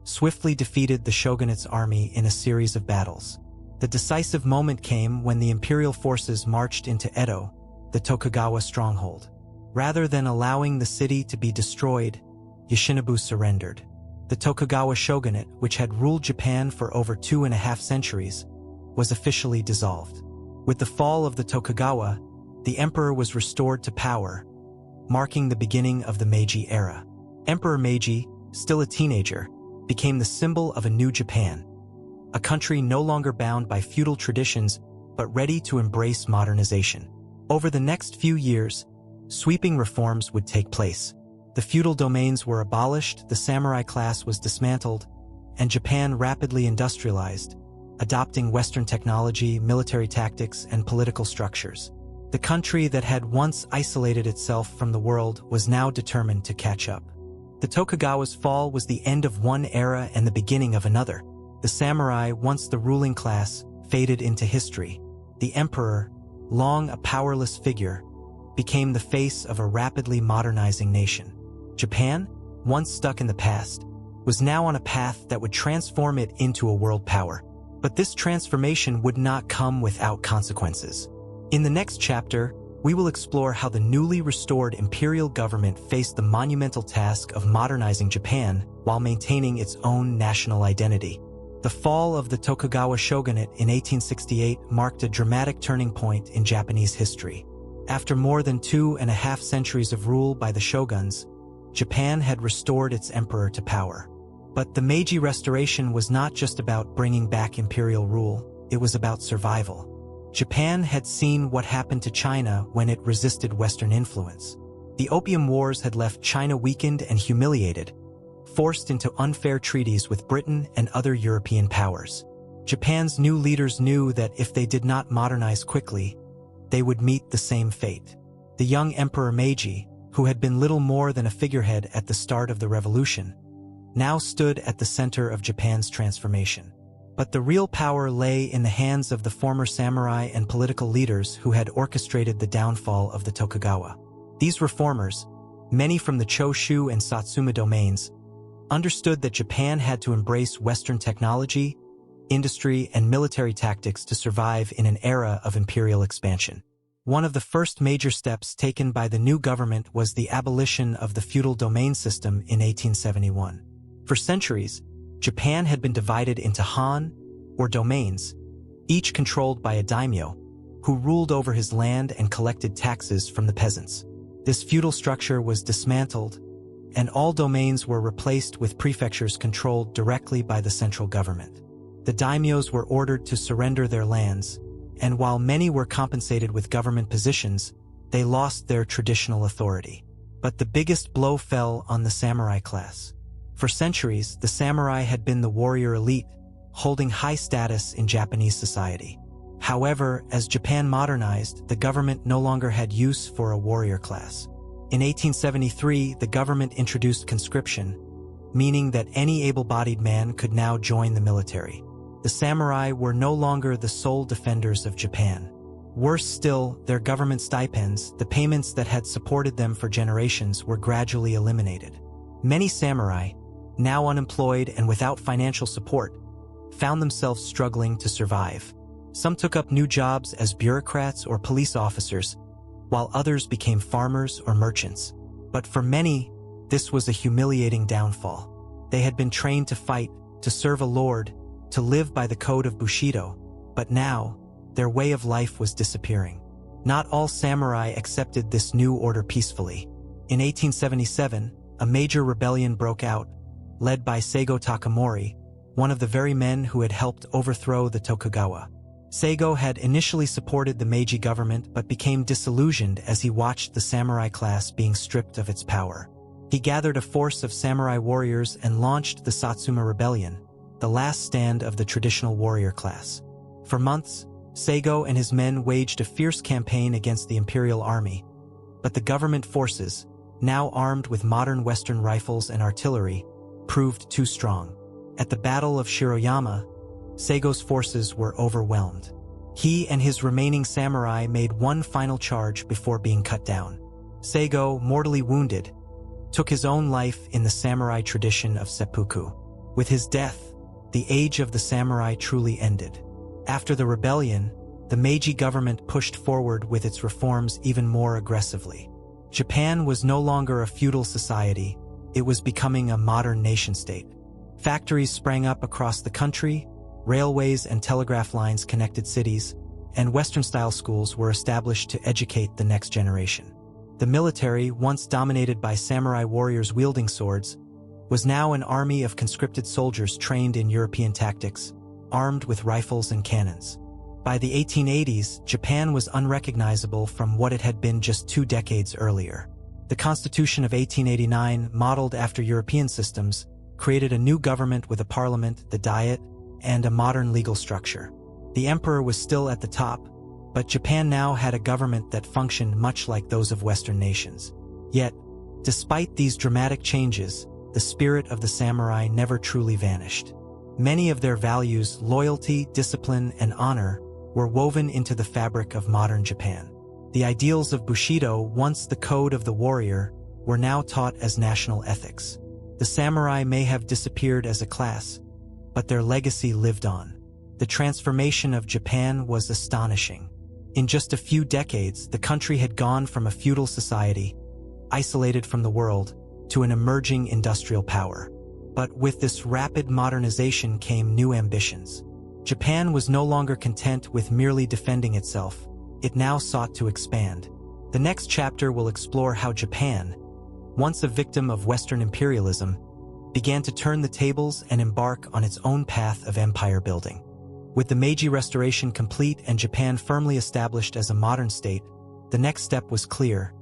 S1: swiftly defeated the shogunate's army in a series of battles. The decisive moment came when the imperial forces marched into Edo, the Tokugawa stronghold. Rather than allowing the city to be destroyed, Yoshinobu surrendered. The Tokugawa shogunate, which had ruled Japan for over 2.5 centuries, was officially dissolved. With the fall of the Tokugawa, the emperor was restored to power, marking the beginning of the Meiji era. Emperor Meiji, still a teenager, became the symbol of a new Japan, a country no longer bound by feudal traditions but ready to embrace modernization. Over the next few years, sweeping reforms would take place. The feudal domains were abolished, the samurai class was dismantled, and Japan rapidly industrialized, adopting Western technology, military tactics, and political structures. The country that had once isolated itself from the world was now determined to catch up. The Tokugawa's fall was the end of one era and the beginning of another. The samurai, once the ruling class, faded into history. The emperor, long a powerless figure, became the face of a rapidly modernizing nation. Japan, once stuck in the past, was now on a path that would transform it into a world power. But this transformation would not come without consequences. In the next chapter, we will explore how the newly restored imperial government faced the monumental task of modernizing Japan while maintaining its own national identity. The fall of the Tokugawa shogunate in 1868 marked a dramatic turning point in Japanese history. After more than 2.5 centuries of rule by the shoguns, Japan had restored its emperor to power. But the Meiji Restoration was not just about bringing back imperial rule, it was about survival. Japan had seen what happened to China when it resisted Western influence. The Opium Wars had left China weakened and humiliated, forced into unfair treaties with Britain and other European powers. Japan's new leaders knew that if they did not modernize quickly, they would meet the same fate. The young Emperor Meiji, who had been little more than a figurehead at the start of the revolution, now stood at the center of Japan's transformation. But the real power lay in the hands of the former samurai and political leaders who had orchestrated the downfall of the Tokugawa. These reformers, many from the Choshu and Satsuma domains, understood that Japan had to embrace Western technology, industry, and military tactics to survive in an era of imperial expansion. One of the first major steps taken by the new government was the abolition of the feudal domain system in 1871. For centuries, Japan had been divided into Han, or domains, each controlled by a daimyo, who ruled over his land and collected taxes from the peasants. This feudal structure was dismantled, and all domains were replaced with prefectures controlled directly by the central government. The daimyos were ordered to surrender their lands, and while many were compensated with government positions, they lost their traditional authority. But the biggest blow fell on the samurai class. For centuries, the samurai had been the warrior elite, holding high status in Japanese society. However, as Japan modernized, the government no longer had use for a warrior class. In 1873, the government introduced conscription, meaning that any able-bodied man could now join the military. The samurai were no longer the sole defenders of Japan. Worse still, their government stipends, the payments that had supported them for generations, were gradually eliminated. Many samurai, now unemployed and without financial support, found themselves struggling to survive. Some took up new jobs as bureaucrats or police officers, while others became farmers or merchants. But for many, this was a humiliating downfall. They had been trained to fight, to serve a lord, to live by the code of Bushido, but now, their way of life was disappearing. Not all samurai accepted this new order peacefully. In 1877, a major rebellion broke out, led by Seigo Takamori, one of the very men who had helped overthrow the Tokugawa. Seigo had initially supported the Meiji government but became disillusioned as he watched the samurai class being stripped of its power. He gathered a force of samurai warriors and launched the Satsuma Rebellion, the last stand of the traditional warrior class. For months, Seigo and his men waged a fierce campaign against the imperial army, but the government forces, now armed with modern Western rifles and artillery, proved too strong. At the Battle of Shiroyama, Seigo's forces were overwhelmed. He and his remaining samurai made one final charge before being cut down. Seigo, mortally wounded, took his own life in the samurai tradition of seppuku. With his death, the age of the samurai truly ended. After the rebellion, the Meiji government pushed forward with its reforms even more aggressively. Japan was no longer a feudal society, it was becoming a modern nation-state. Factories sprang up across the country, railways and telegraph lines connected cities, and Western-style schools were established to educate the next generation. The military, once dominated by samurai warriors wielding swords, was now an army of conscripted soldiers trained in European tactics, armed with rifles and cannons. By the 1880s, Japan was unrecognizable from what it had been just 2 decades earlier. The Constitution of 1889, modeled after European systems, created a new government with a parliament, the Diet, and a modern legal structure. The emperor was still at the top, but Japan now had a government that functioned much like those of Western nations. Yet, despite these dramatic changes, the spirit of the samurai never truly vanished. Many of their values, loyalty, discipline, and honor, were woven into the fabric of modern Japan. The ideals of Bushido, once the code of the warrior, were now taught as national ethics. The samurai may have disappeared as a class, but their legacy lived on. The transformation of Japan was astonishing. In just a few decades, the country had gone from a feudal society, isolated from the world, to an emerging industrial power. But with this rapid modernization came new ambitions. Japan was no longer content with merely defending itself. It now sought to expand. The next chapter will explore how Japan, once a victim of Western imperialism, began to turn the tables and embark on its own path of empire building. With the Meiji Restoration complete and Japan firmly established as a modern state, the next step was clear: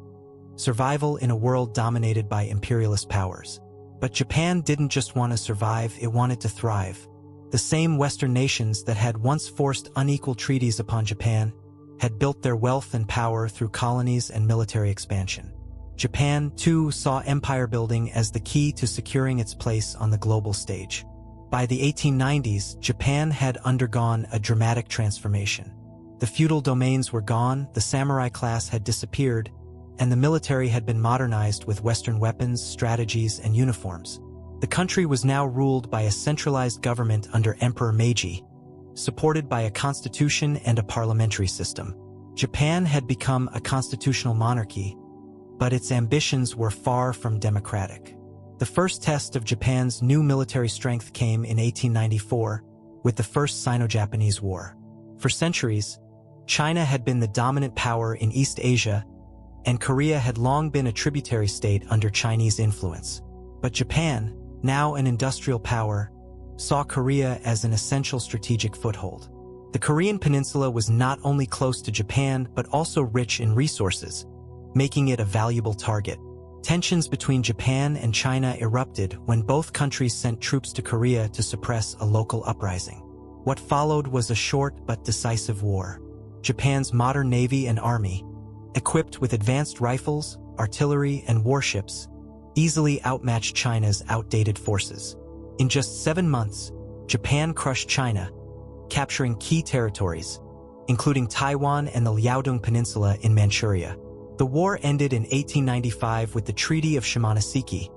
S1: survival in a world dominated by imperialist powers. But Japan didn't just want to survive, it wanted to thrive. The same Western nations that had once forced unequal treaties upon Japan had built their wealth and power through colonies and military expansion. Japan, too, saw empire building as the key to securing its place on the global stage. By the 1890s, Japan had undergone a dramatic transformation. The feudal domains were gone, the samurai class had disappeared, and the military had been modernized with Western weapons, strategies, and uniforms. The country was now ruled by a centralized government under Emperor Meiji, supported by a constitution and a parliamentary system. Japan had become a constitutional monarchy, but its ambitions were far from democratic. The first test of Japan's new military strength came in 1894, with the First Sino-Japanese War. For centuries, China had been the dominant power in East Asia, and Korea had long been a tributary state under Chinese influence. But Japan, now an industrial power, saw Korea as an essential strategic foothold. The Korean peninsula was not only close to Japan but also rich in resources, making it a valuable target. Tensions between Japan and China erupted when both countries sent troops to Korea to suppress a local uprising. What followed was a short but decisive war. Japan's modern navy and army, equipped with advanced rifles, artillery, and warships, easily outmatched China's outdated forces. In just 7 months, Japan crushed China, capturing key territories, including Taiwan and the Liaodong Peninsula in Manchuria. The war ended in 1895 with the Treaty of Shimonoseki,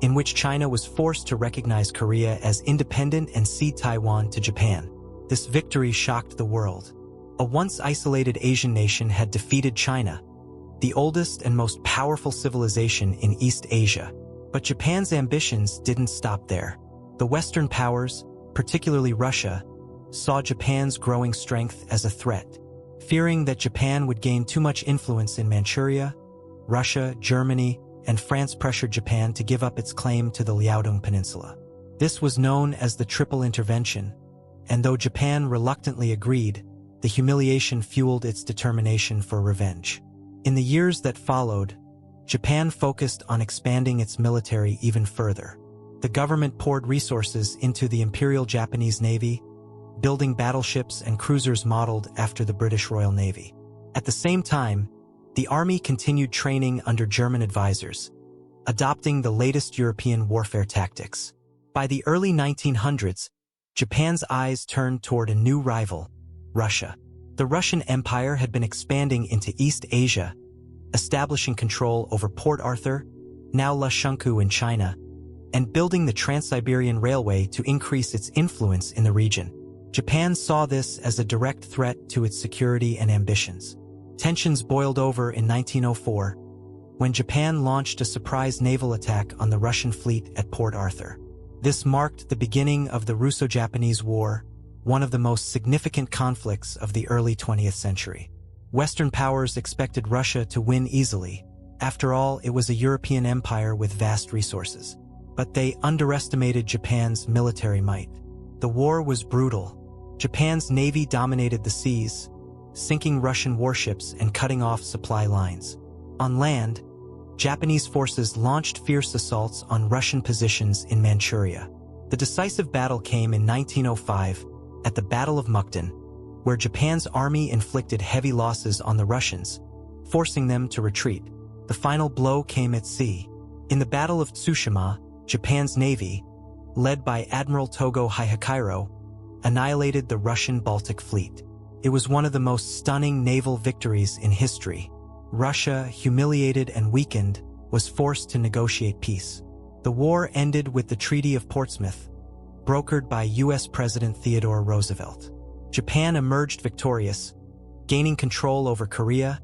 S1: in which China was forced to recognize Korea as independent and cede Taiwan to Japan. This victory shocked the world. A once isolated Asian nation had defeated China, the oldest and most powerful civilization in East Asia. But Japan's ambitions didn't stop there. The Western powers, particularly Russia, saw Japan's growing strength as a threat. Fearing that Japan would gain too much influence in Manchuria, Russia, Germany, and France pressured Japan to give up its claim to the Liaodong Peninsula. This was known as the Triple Intervention, and though Japan reluctantly agreed, the humiliation fueled its determination for revenge. In the years that followed, Japan focused on expanding its military even further. The government poured resources into the Imperial Japanese Navy, building battleships and cruisers modeled after the British Royal Navy. At the same time, the army continued training under German advisors, adopting the latest European warfare tactics. By the early 1900s, Japan's eyes turned toward a new rival, Russia. The Russian Empire had been expanding into East Asia, establishing control over Port Arthur, now Lashunkou in China, and building the Trans-Siberian Railway to increase its influence in the region. Japan saw this as a direct threat to its security and ambitions. Tensions boiled over in 1904, when Japan launched a surprise naval attack on the Russian fleet at Port Arthur. This marked the beginning of the Russo-Japanese War, one of the most significant conflicts of the early 20th century. Western powers expected Russia to win easily. After all, it was a European empire with vast resources. But they underestimated Japan's military might. The war was brutal. Japan's navy dominated the seas, sinking Russian warships and cutting off supply lines. On land, Japanese forces launched fierce assaults on Russian positions in Manchuria. The decisive battle came in 1905 at the Battle of Mukden, where Japan's army inflicted heavy losses on the Russians, forcing them to retreat. The final blow came at sea. In the Battle of Tsushima, Japan's navy, led by Admiral Togo Hihikairo, annihilated the Russian Baltic Fleet. It was one of the most stunning naval victories in history. Russia, humiliated and weakened, was forced to negotiate peace. The war ended with the Treaty of Portsmouth, brokered by U.S. President Theodore Roosevelt. Japan emerged victorious, gaining control over Korea,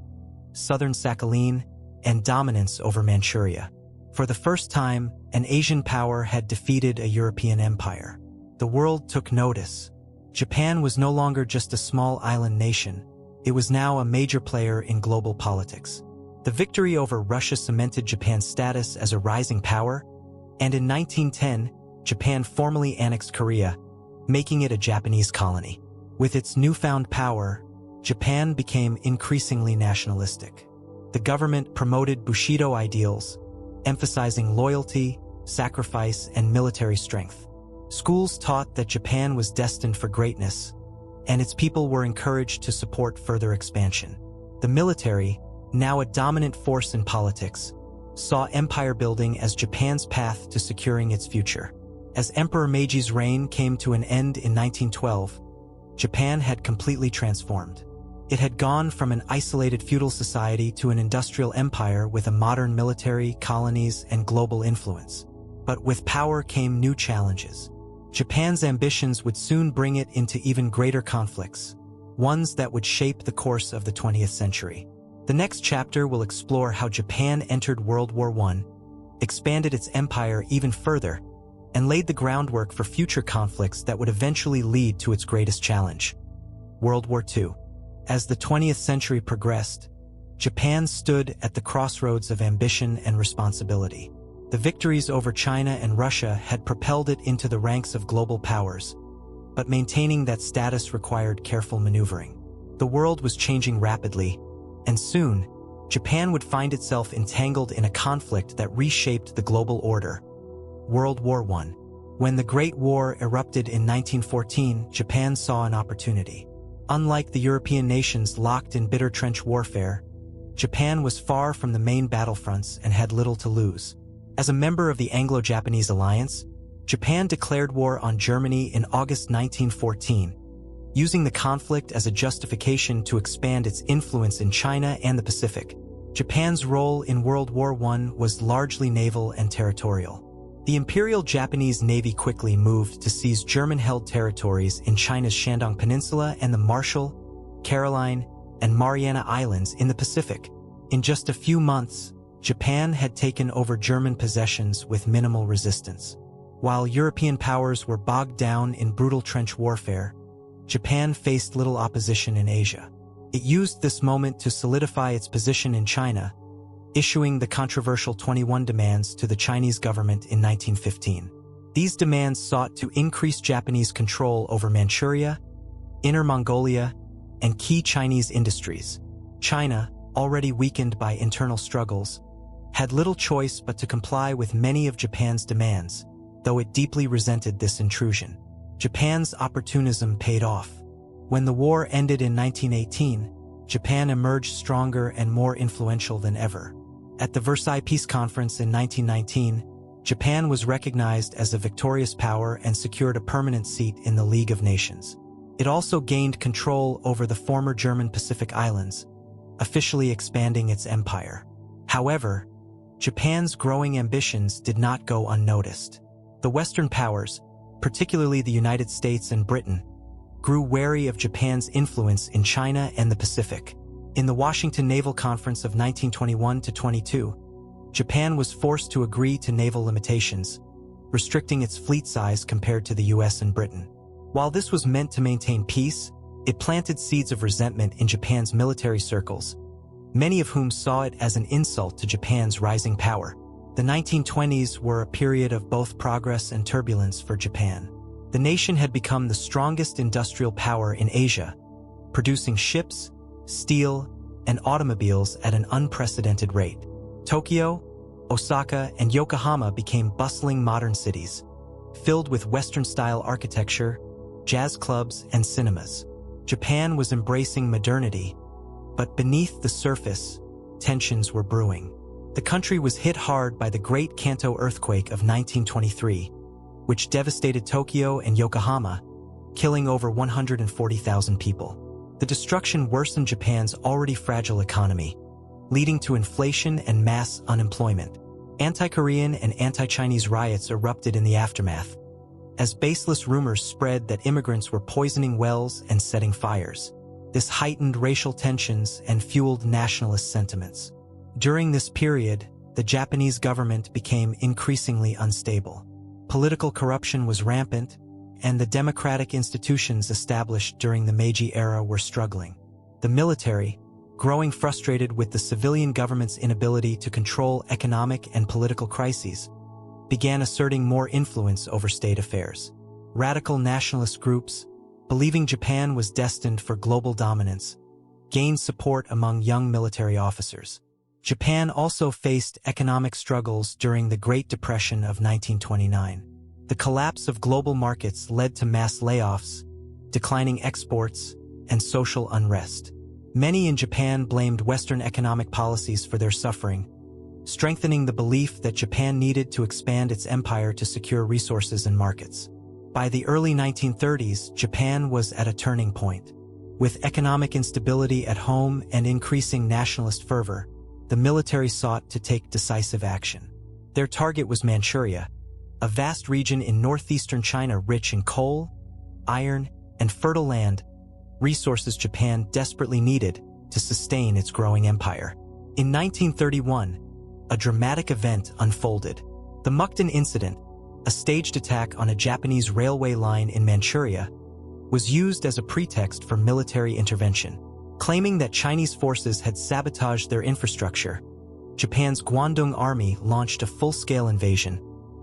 S1: southern Sakhalin, and dominance over Manchuria. For the first time, an Asian power had defeated a European empire. The world took notice. Japan was no longer just a small island nation. It was now a major player in global politics. The victory over Russia cemented Japan's status as a rising power, and in 1910, Japan formally annexed Korea, making it a Japanese colony. With its newfound power, Japan became increasingly nationalistic. The government promoted Bushido ideals, emphasizing loyalty, sacrifice, and military strength. Schools taught that Japan was destined for greatness, and its people were encouraged to support further expansion. The military, now a dominant force in politics, saw empire building as Japan's path to securing its future. As Emperor Meiji's reign came to an end in 1912, Japan had completely transformed. It had gone from an isolated feudal society to an industrial empire with a modern military, colonies, and global influence. But with power came new challenges. Japan's ambitions would soon bring it into even greater conflicts, ones that would shape the course of the 20th century. The next chapter will explore how Japan entered World War I, expanded its empire even further, and laid the groundwork for future conflicts that would eventually lead to its greatest challenge, World War II. As the 20th century progressed, Japan stood at the crossroads of ambition and responsibility. The victories over China and Russia had propelled it into the ranks of global powers, but maintaining that status required careful maneuvering. The world was changing rapidly, and soon, Japan would find itself entangled in a conflict that reshaped the global order, World War I. When the Great War erupted in 1914, Japan saw an opportunity. Unlike the European nations locked in bitter trench warfare, Japan was far from the main battlefronts and had little to lose. As a member of the Anglo-Japanese alliance, Japan declared war on Germany in August 1914, using the conflict as a justification to expand its influence in China and the Pacific. Japan's role in World War I was largely naval and territorial. The Imperial Japanese Navy quickly moved to seize German-held territories in China's Shandong Peninsula and the Marshall, Caroline, and Mariana Islands in the Pacific. In just a few months, Japan had taken over German possessions with minimal resistance. While European powers were bogged down in brutal trench warfare, Japan faced little opposition in Asia. It used this moment to solidify its position in China, issuing the controversial 21 demands to the Chinese government in 1915. These demands sought to increase Japanese control over Manchuria, Inner Mongolia, and key Chinese industries. China, already weakened by internal struggles, had little choice but to comply with many of Japan's demands, though it deeply resented this intrusion. Japan's opportunism paid off. When the war ended in 1918, Japan emerged stronger and more influential than ever. At the Versailles Peace Conference in 1919, Japan was recognized as a victorious power and secured a permanent seat in the League of Nations. It also gained control over the former German Pacific Islands, officially expanding its empire. However, Japan's growing ambitions did not go unnoticed. The Western powers, particularly the United States and Britain, grew wary of Japan's influence in China and the Pacific. In the Washington Naval Conference of 1921-22, Japan was forced to agree to naval limitations, restricting its fleet size compared to the US and Britain. While this was meant to maintain peace, it planted seeds of resentment in Japan's military circles, many of whom saw it as an insult to Japan's rising power. The 1920s were a period of both progress and turbulence for Japan. The nation had become the strongest industrial power in Asia, producing ships, steel, and automobiles at an unprecedented rate. Tokyo, Osaka, and Yokohama became bustling modern cities, filled with Western-style architecture, jazz clubs, and cinemas. Japan was embracing modernity, but beneath the surface, tensions were brewing. The country was hit hard by the Great Kanto earthquake of 1923, which devastated Tokyo and Yokohama, killing over 140,000 people. The destruction worsened Japan's already fragile economy, leading to inflation and mass unemployment. Anti-Korean and anti-Chinese riots erupted in the aftermath, as baseless rumors spread that immigrants were poisoning wells and setting fires. This heightened racial tensions and fueled nationalist sentiments. During this period, the Japanese government became increasingly unstable. Political corruption was rampant, and the democratic institutions established during the Meiji era were struggling. The military, growing frustrated with the civilian government's inability to control economic and political crises, began asserting more influence over state affairs. Radical nationalist groups, believing Japan was destined for global dominance, gained support among young military officers. Japan also faced economic struggles during the Great Depression of 1929. The collapse of global markets led to mass layoffs, declining exports, and social unrest. Many in Japan blamed Western economic policies for their suffering, strengthening the belief that Japan needed to expand its empire to secure resources and markets. By the early 1930s, Japan was at a turning point. With economic instability at home and increasing nationalist fervor, the military sought to take decisive action. Their target was Manchuria, a vast region in northeastern China rich in coal, iron, and fertile land, resources Japan desperately needed to sustain its growing empire. In 1931, a dramatic event unfolded. The Mukden Incident, a staged attack on a Japanese railway line in Manchuria, was used as a pretext for military intervention. Claiming that Chinese forces had sabotaged their infrastructure, Japan's Guandong Army launched a full-scale invasion,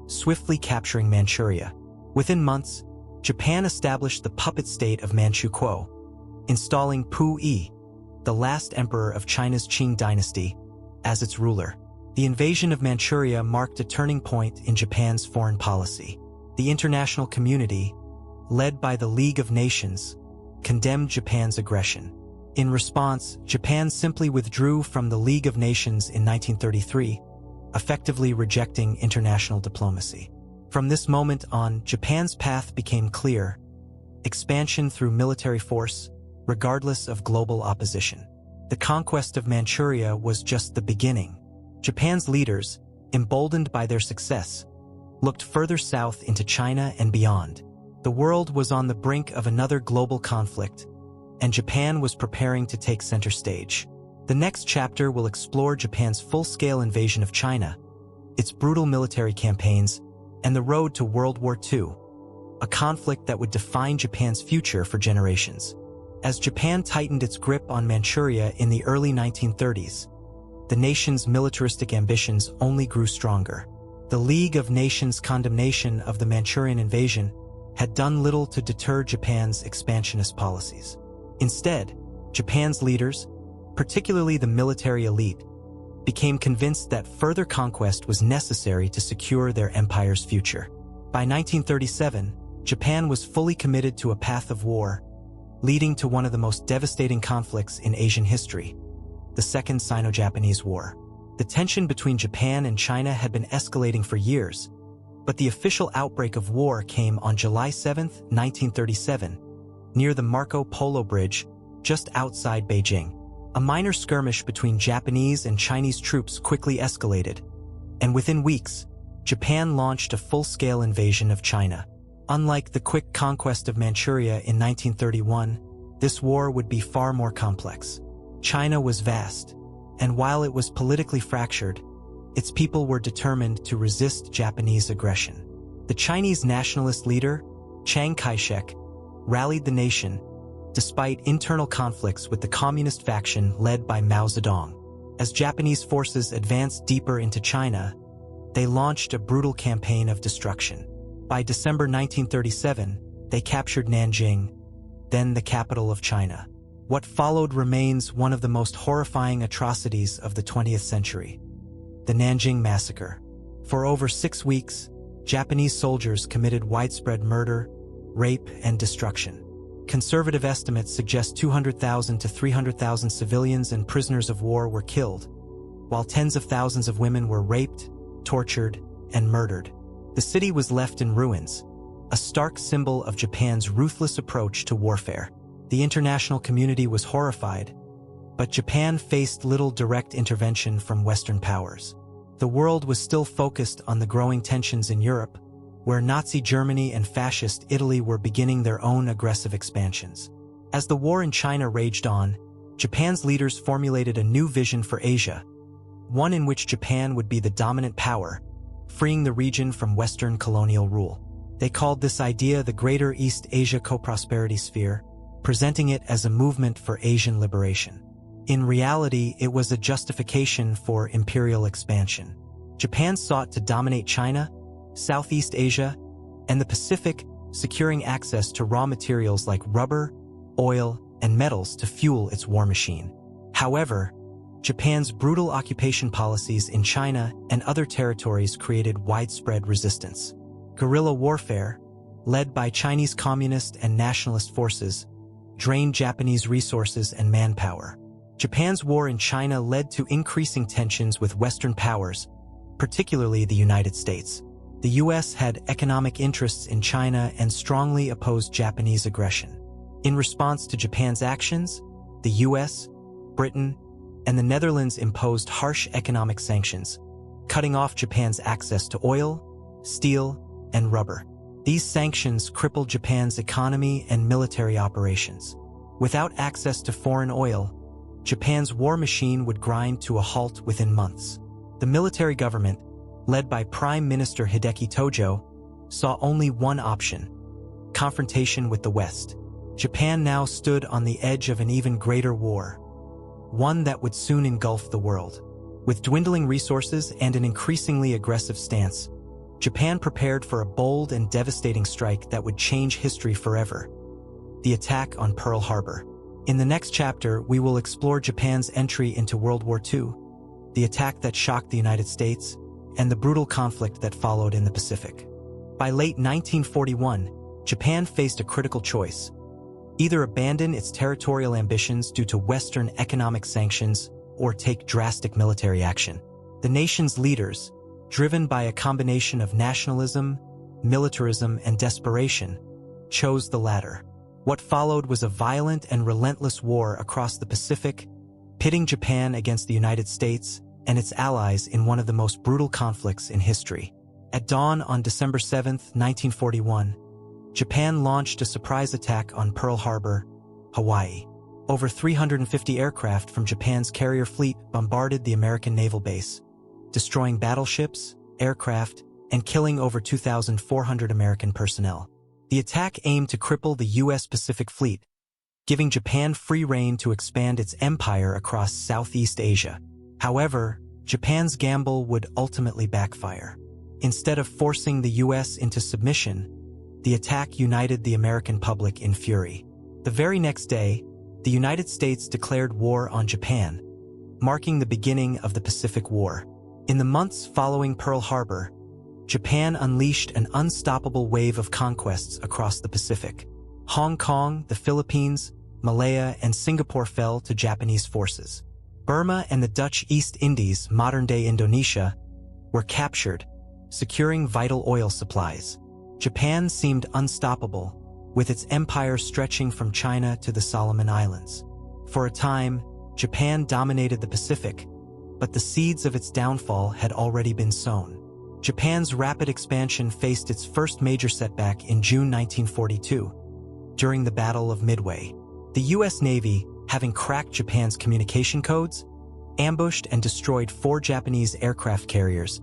S1: swiftly capturing Manchuria. Within months, Japan established the puppet state of Manchukuo, installing Pu Yi, the last emperor of China's Qing dynasty, as its ruler. The invasion of Manchuria marked a turning point in Japan's foreign policy. The international community, led by the League of Nations, condemned Japan's aggression. In response, Japan simply withdrew from the League of Nations in 1933, effectively rejecting international diplomacy. From this moment on, Japan's path became clear: expansion through military force, regardless of global opposition. The conquest of Manchuria was just the beginning. Japan's leaders, emboldened by their success, looked further south into China and beyond. The world was on the brink of another global conflict, and Japan was preparing to take center stage. The next chapter will explore Japan's full-scale invasion of China, its brutal military campaigns, and the road to World War II, a conflict that would define Japan's future for generations. As Japan tightened its grip on Manchuria in the early 1930s, the nation's militaristic ambitions only grew stronger. The League of Nations' condemnation of the Manchurian invasion had done little to deter Japan's expansionist policies. Instead, Japan's leaders, particularly the military elite, became convinced that further conquest was necessary to secure their empire's future. By 1937, Japan was fully committed to a path of war, leading to one of the most devastating conflicts in Asian history, the Second Sino-Japanese War. The tension between Japan and China had been escalating for years, but the official outbreak of war came on July 7, 1937, near the Marco Polo Bridge, just outside Beijing. A minor skirmish between Japanese and Chinese troops quickly escalated, and within weeks, Japan launched a full-scale invasion of China. Unlike the quick conquest of Manchuria in 1931, this war would be far more complex. China was vast, and while it was politically fractured, its people were determined to resist Japanese aggression. The Chinese nationalist leader, Chiang Kai-shek, rallied the nation, despite internal conflicts with the communist faction led by Mao Zedong. As Japanese forces advanced deeper into China, they launched a brutal campaign of destruction. By December 1937, they captured Nanjing, then the capital of China. What followed remains one of the most horrifying atrocities of the 20th century: the Nanjing Massacre. For over 6 weeks, Japanese soldiers committed widespread murder, rape, and destruction. Conservative estimates suggest 200,000 to 300,000 civilians and prisoners of war were killed, while tens of thousands of women were raped, tortured, and murdered. The city was left in ruins, a stark symbol of Japan's ruthless approach to warfare. The international community was horrified, but Japan faced little direct intervention from Western powers. The world was still focused on the growing tensions in Europe, where Nazi Germany and Fascist Italy were beginning their own aggressive expansions. As the war in China raged on, Japan's leaders formulated a new vision for Asia, one in which Japan would be the dominant power, freeing the region from Western colonial rule. They called this idea the Greater East Asia Co-Prosperity Sphere, presenting it as a movement for Asian liberation. In reality, it was a justification for imperial expansion. Japan sought to dominate China, Southeast Asia, and the Pacific, securing access to raw materials like rubber, oil, and metals to fuel its war machine. However, Japan's brutal occupation policies in China and other territories created widespread resistance. Guerrilla warfare, led by Chinese communist and nationalist forces, drained Japanese resources and manpower. Japan's war in China led to increasing tensions with Western powers, particularly the United States. The U.S. had economic interests in China and strongly opposed Japanese aggression. In response to Japan's actions, the U.S., Britain, and the Netherlands imposed harsh economic sanctions, cutting off Japan's access to oil, steel, and rubber. These sanctions crippled Japan's economy and military operations. Without access to foreign oil, Japan's war machine would grind to a halt within months. The military government, led by Prime Minister Hideki Tojo, saw only one option: confrontation with the West. Japan now stood on the edge of an even greater war, one that would soon engulf the world. With dwindling resources and an increasingly aggressive stance, Japan prepared for a bold and devastating strike that would change history forever: the attack on Pearl Harbor. In the next chapter, we will explore Japan's entry into World War II, the attack that shocked the United States, and the brutal conflict that followed in the Pacific. By late 1941, Japan faced a critical choice: either abandon its territorial ambitions due to Western economic sanctions or take drastic military action. The nation's leaders, driven by a combination of nationalism, militarism, and desperation, chose the latter. What followed was a violent and relentless war across the Pacific, pitting Japan against the United States and its allies in one of the most brutal conflicts in history. At dawn on December 7, 1941, Japan launched a surprise attack on Pearl Harbor, Hawaii. Over 350 aircraft from Japan's carrier fleet bombarded the American naval base, destroying battleships, aircraft, and killing over 2,400 American personnel. The attack aimed to cripple the U.S. Pacific Fleet, giving Japan free rein to expand its empire across Southeast Asia. However, Japan's gamble would ultimately backfire. Instead of forcing the U.S. into submission, the attack united the American public in fury. The very next day, the United States declared war on Japan, marking the beginning of the Pacific War. In the months following Pearl Harbor, Japan unleashed an unstoppable wave of conquests across the Pacific. Hong Kong, the Philippines, Malaya, and Singapore fell to Japanese forces. Burma and the Dutch East Indies, modern-day Indonesia, were captured, securing vital oil supplies. Japan seemed unstoppable, with its empire stretching from China to the Solomon Islands. For a time, Japan dominated the Pacific, but the seeds of its downfall had already been sown. Japan's rapid expansion faced its first major setback in June 1942, during the Battle of Midway. The U.S. Navy, having cracked Japan's communication codes, ambushed and destroyed 4 Japanese aircraft carriers,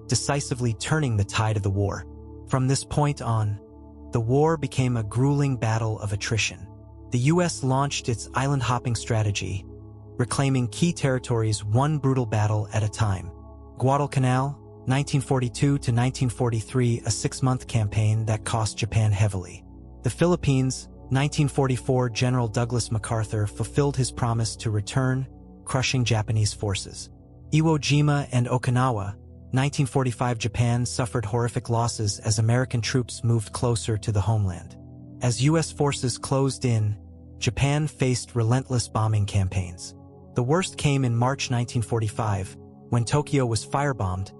S1: decisively turning the tide of the war. From this point on, the war became a grueling battle of attrition. The U.S. launched its island-hopping strategy, reclaiming key territories one brutal battle at a time. Guadalcanal, 1942 to 1943, a 6-month campaign that cost Japan heavily. The Philippines, 1944, General Douglas MacArthur fulfilled his promise to return, crushing Japanese forces. Iwo Jima and Okinawa, 1945, Japan suffered horrific losses as American troops moved closer to the homeland. As U.S. forces closed in, Japan faced relentless bombing campaigns. The worst came in March 1945, when Tokyo was firebombed,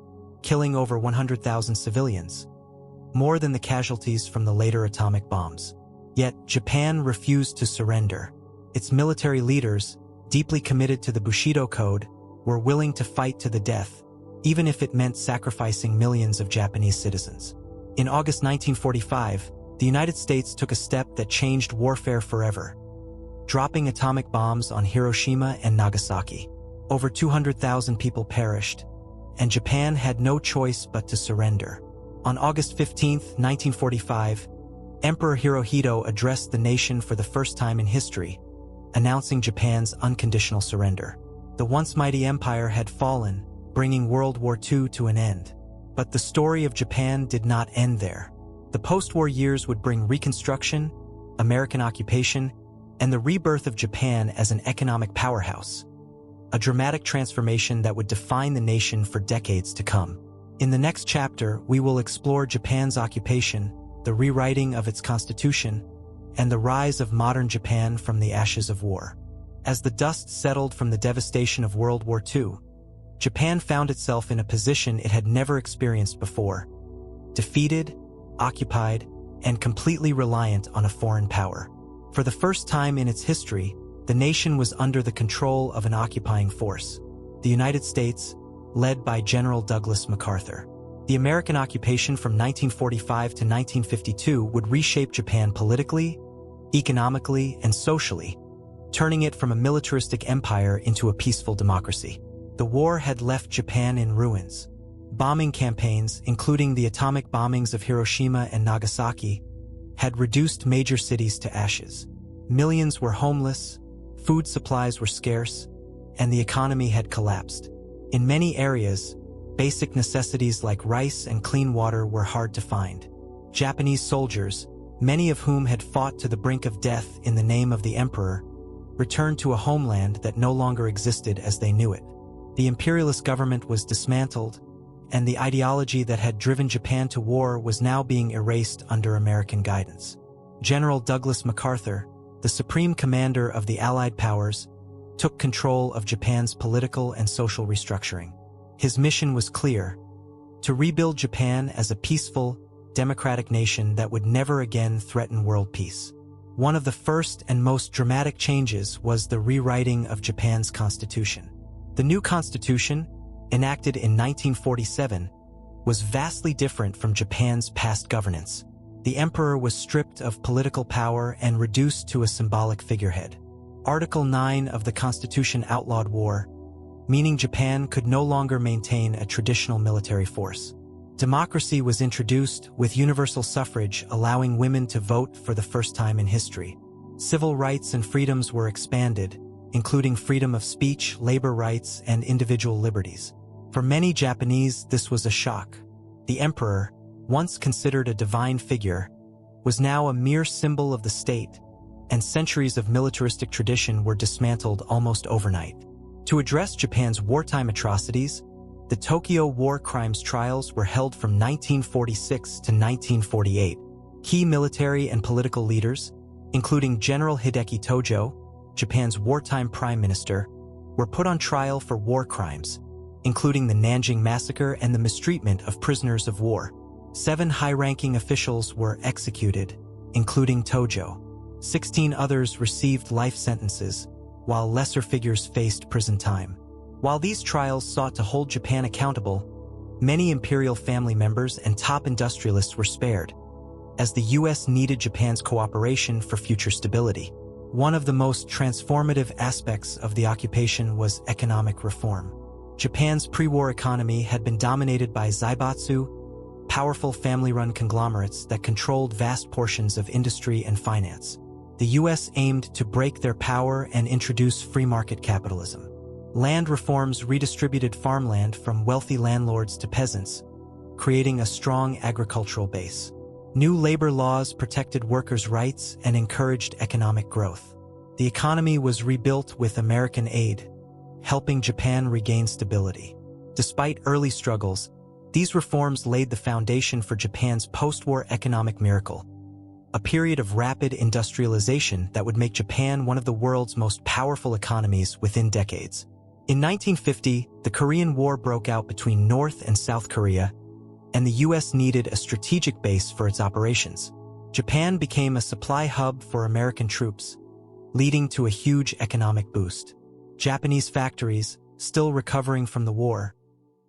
S1: killing over 100,000 civilians, more than the casualties from the later atomic bombs. Yet, Japan refused to surrender. Its military leaders, deeply committed to the Bushido Code, were willing to fight to the death, even if it meant sacrificing millions of Japanese citizens. In August 1945, the United States took a step that changed warfare forever. dropping atomic bombs on Hiroshima and Nagasaki. Over 200,000 people perished, and Japan had no choice but to surrender. On August 15, 1945, Emperor Hirohito addressed the nation for the first time in history, announcing Japan's unconditional surrender. The once mighty empire had fallen, bringing World War II to an end. But the story of Japan did not end there. The post-war years would bring Reconstruction, American occupation, and the rebirth of Japan as an economic powerhouse, a dramatic transformation that would define the nation for decades to come. In the next chapter, we will explore Japan's occupation, the rewriting of its constitution, and the rise of modern Japan from the ashes of war. As the dust settled from the devastation of World War II, Japan found itself in a position it had never experienced before: defeated, occupied, and completely reliant on a foreign power. For the first time in its history, the nation was under the control of an occupying force, the United States, led by General Douglas MacArthur. The American occupation from 1945 to 1952 would reshape Japan politically, economically, and socially, turning it from a militaristic empire into a peaceful democracy. The war had left Japan in ruins. Bombing campaigns, including the atomic bombings of Hiroshima and Nagasaki, had reduced major cities to ashes. Millions were homeless, food supplies were scarce, and the economy had collapsed. In many areas, basic necessities like rice and clean water were hard to find. Japanese soldiers, many of whom had fought to the brink of death in the name of the emperor, returned to a homeland that no longer existed as they knew it. The imperialist government was dismantled, and the ideology that had driven Japan to war was now being erased under American guidance. General Douglas MacArthur, the supreme commander of the Allied powers, took control of Japan's political and social restructuring. His mission was clear: to rebuild Japan as a peaceful, democratic nation that would never again threaten world peace. One of the first and most dramatic changes was the rewriting of Japan's constitution. The new constitution, enacted in 1947, was vastly different from Japan's past governance. The emperor was stripped of political power and reduced to a symbolic figurehead. Article 9 of the Constitution outlawed war, meaning Japan could no longer maintain a traditional military force. Democracy was introduced, with universal suffrage allowing women to vote for the first time in history. Civil rights and freedoms were expanded, including freedom of speech, labor rights, and individual liberties. For many Japanese, this was a shock. The emperor, once considered a divine figure, was now a mere symbol of the state, and centuries of militaristic tradition were dismantled almost overnight. To address Japan's wartime atrocities, the Tokyo War Crimes trials were held from 1946 to 1948. Key military and political leaders, including General Hideki Tojo, Japan's wartime prime minister, were put on trial for war crimes, including the Nanjing Massacre and the mistreatment of prisoners of war. 7 high-ranking officials were executed, including Tojo. 16 others received life sentences, while lesser figures faced prison time. While these trials sought to hold Japan accountable, many imperial family members and top industrialists were spared, as the U.S. needed Japan's cooperation for future stability. One of the most transformative aspects of the occupation was economic reform. Japan's pre-war economy had been dominated by zaibatsu, powerful family-run conglomerates that controlled vast portions of industry and finance. The U.S. aimed to break their power and introduce free market capitalism. Land reforms redistributed farmland from wealthy landlords to peasants, creating a strong agricultural base. New labor laws protected workers' rights and encouraged economic growth. The economy was rebuilt with American aid, helping Japan regain stability. Despite early struggles, these reforms laid the foundation for Japan's post-war economic miracle, a period of rapid industrialization that would make Japan one of the world's most powerful economies within decades. In 1950, the Korean War broke out between North and South Korea, and the U.S. needed a strategic base for its operations. Japan became a supply hub for American troops, leading to a huge economic boost. Japanese factories, still recovering from the war,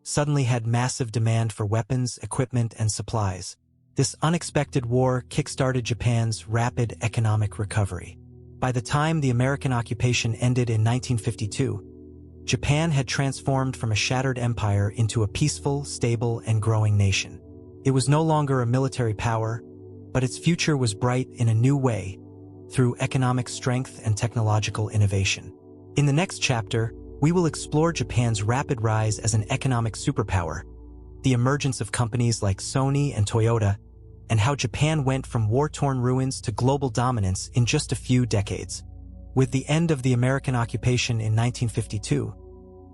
S1: suddenly had massive demand for weapons, equipment, and supplies. This unexpected war kick-started Japan's rapid economic recovery. By the time the American occupation ended in 1952, Japan had transformed from a shattered empire into a peaceful, stable, and growing nation. It was no longer a military power, but its future was bright in a new way, through economic strength and technological innovation. In the next chapter, we will explore Japan's rapid rise as an economic superpower, the emergence of companies like Sony and Toyota, and how Japan went from war-torn ruins to global dominance in just a few decades. With the end of the American occupation in 1952,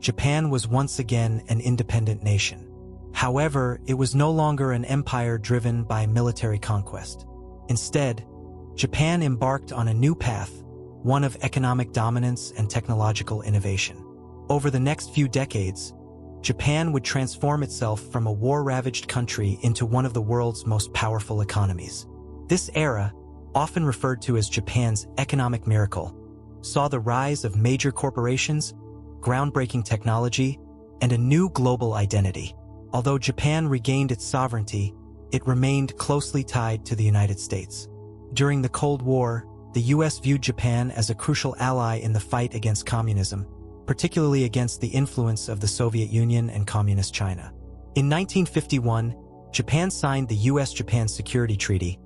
S1: Japan was once again an independent nation. However, it was no longer an empire driven by military conquest. Instead, Japan embarked on a new path, one of economic dominance and technological innovation. Over the next few decades, Japan would transform itself from a war-ravaged country into one of the world's most powerful economies. This era, often referred to as Japan's economic miracle, saw the rise of major corporations, groundbreaking technology, and a new global identity. Although Japan regained its sovereignty, it remained closely tied to the United States. During the Cold War, the U.S. viewed Japan as a crucial ally in the fight against communism, particularly against the influence of the Soviet Union and Communist China. In 1951, Japan signed the U.S.-Japan Security Treaty,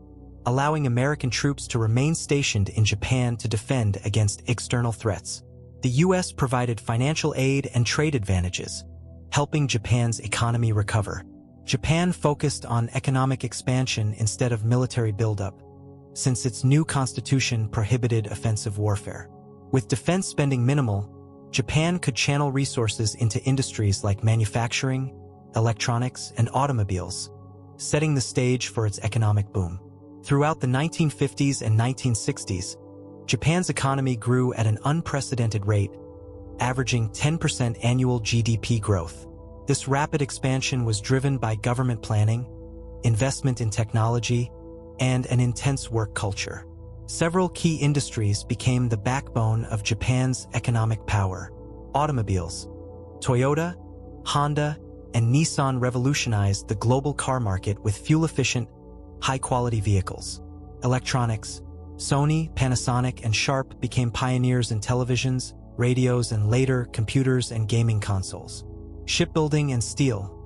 S1: allowing American troops to remain stationed in Japan to defend against external threats. The U.S. provided financial aid and trade advantages, helping Japan's economy recover. Japan focused on economic expansion instead of military buildup, since its new constitution prohibited offensive warfare. With defense spending minimal, Japan could channel resources into industries like manufacturing, electronics, and automobiles, setting the stage for its economic boom. Throughout the 1950s and 1960s, Japan's economy grew at an unprecedented rate, averaging 10% annual GDP growth. This rapid expansion was driven by government planning, investment in technology, and an intense work culture. Several key industries became the backbone of Japan's economic power. Automobiles. Toyota, Honda, and Nissan revolutionized the global car market with fuel-efficient, high-quality vehicles. Electronics. Sony, Panasonic, and Sharp became pioneers in televisions, radios, and later, computers and gaming consoles. Shipbuilding and steel.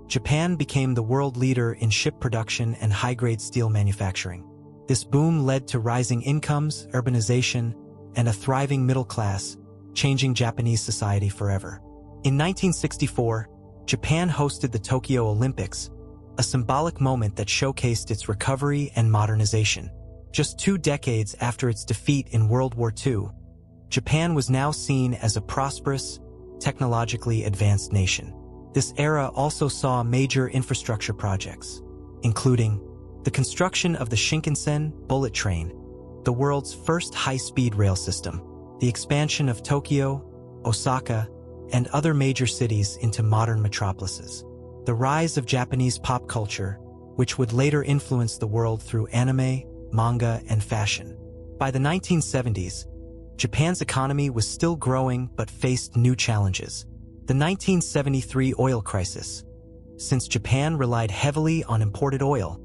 S1: Japan became the world leader in ship production and high-grade steel manufacturing. This boom led to rising incomes, urbanization, and a thriving middle class, changing Japanese society forever. In 1964, Japan hosted the Tokyo Olympics, a symbolic moment that showcased its recovery and modernization. Just 2 decades after its defeat in World War II, Japan was now seen as a prosperous, technologically advanced nation. This era also saw major infrastructure projects, including the construction of the Shinkansen bullet train, the world's first high-speed rail system, the expansion of Tokyo, Osaka, and other major cities into modern metropolises, the rise of Japanese pop culture, which would later influence the world through anime, manga, and fashion. By the 1970s, Japan's economy was still growing but faced new challenges. The 1973 oil crisis. Since Japan relied heavily on imported oil,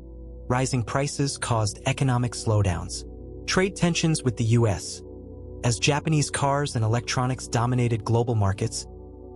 S1: rising prices caused economic slowdowns. Trade tensions with the U.S. As Japanese cars and electronics dominated global markets,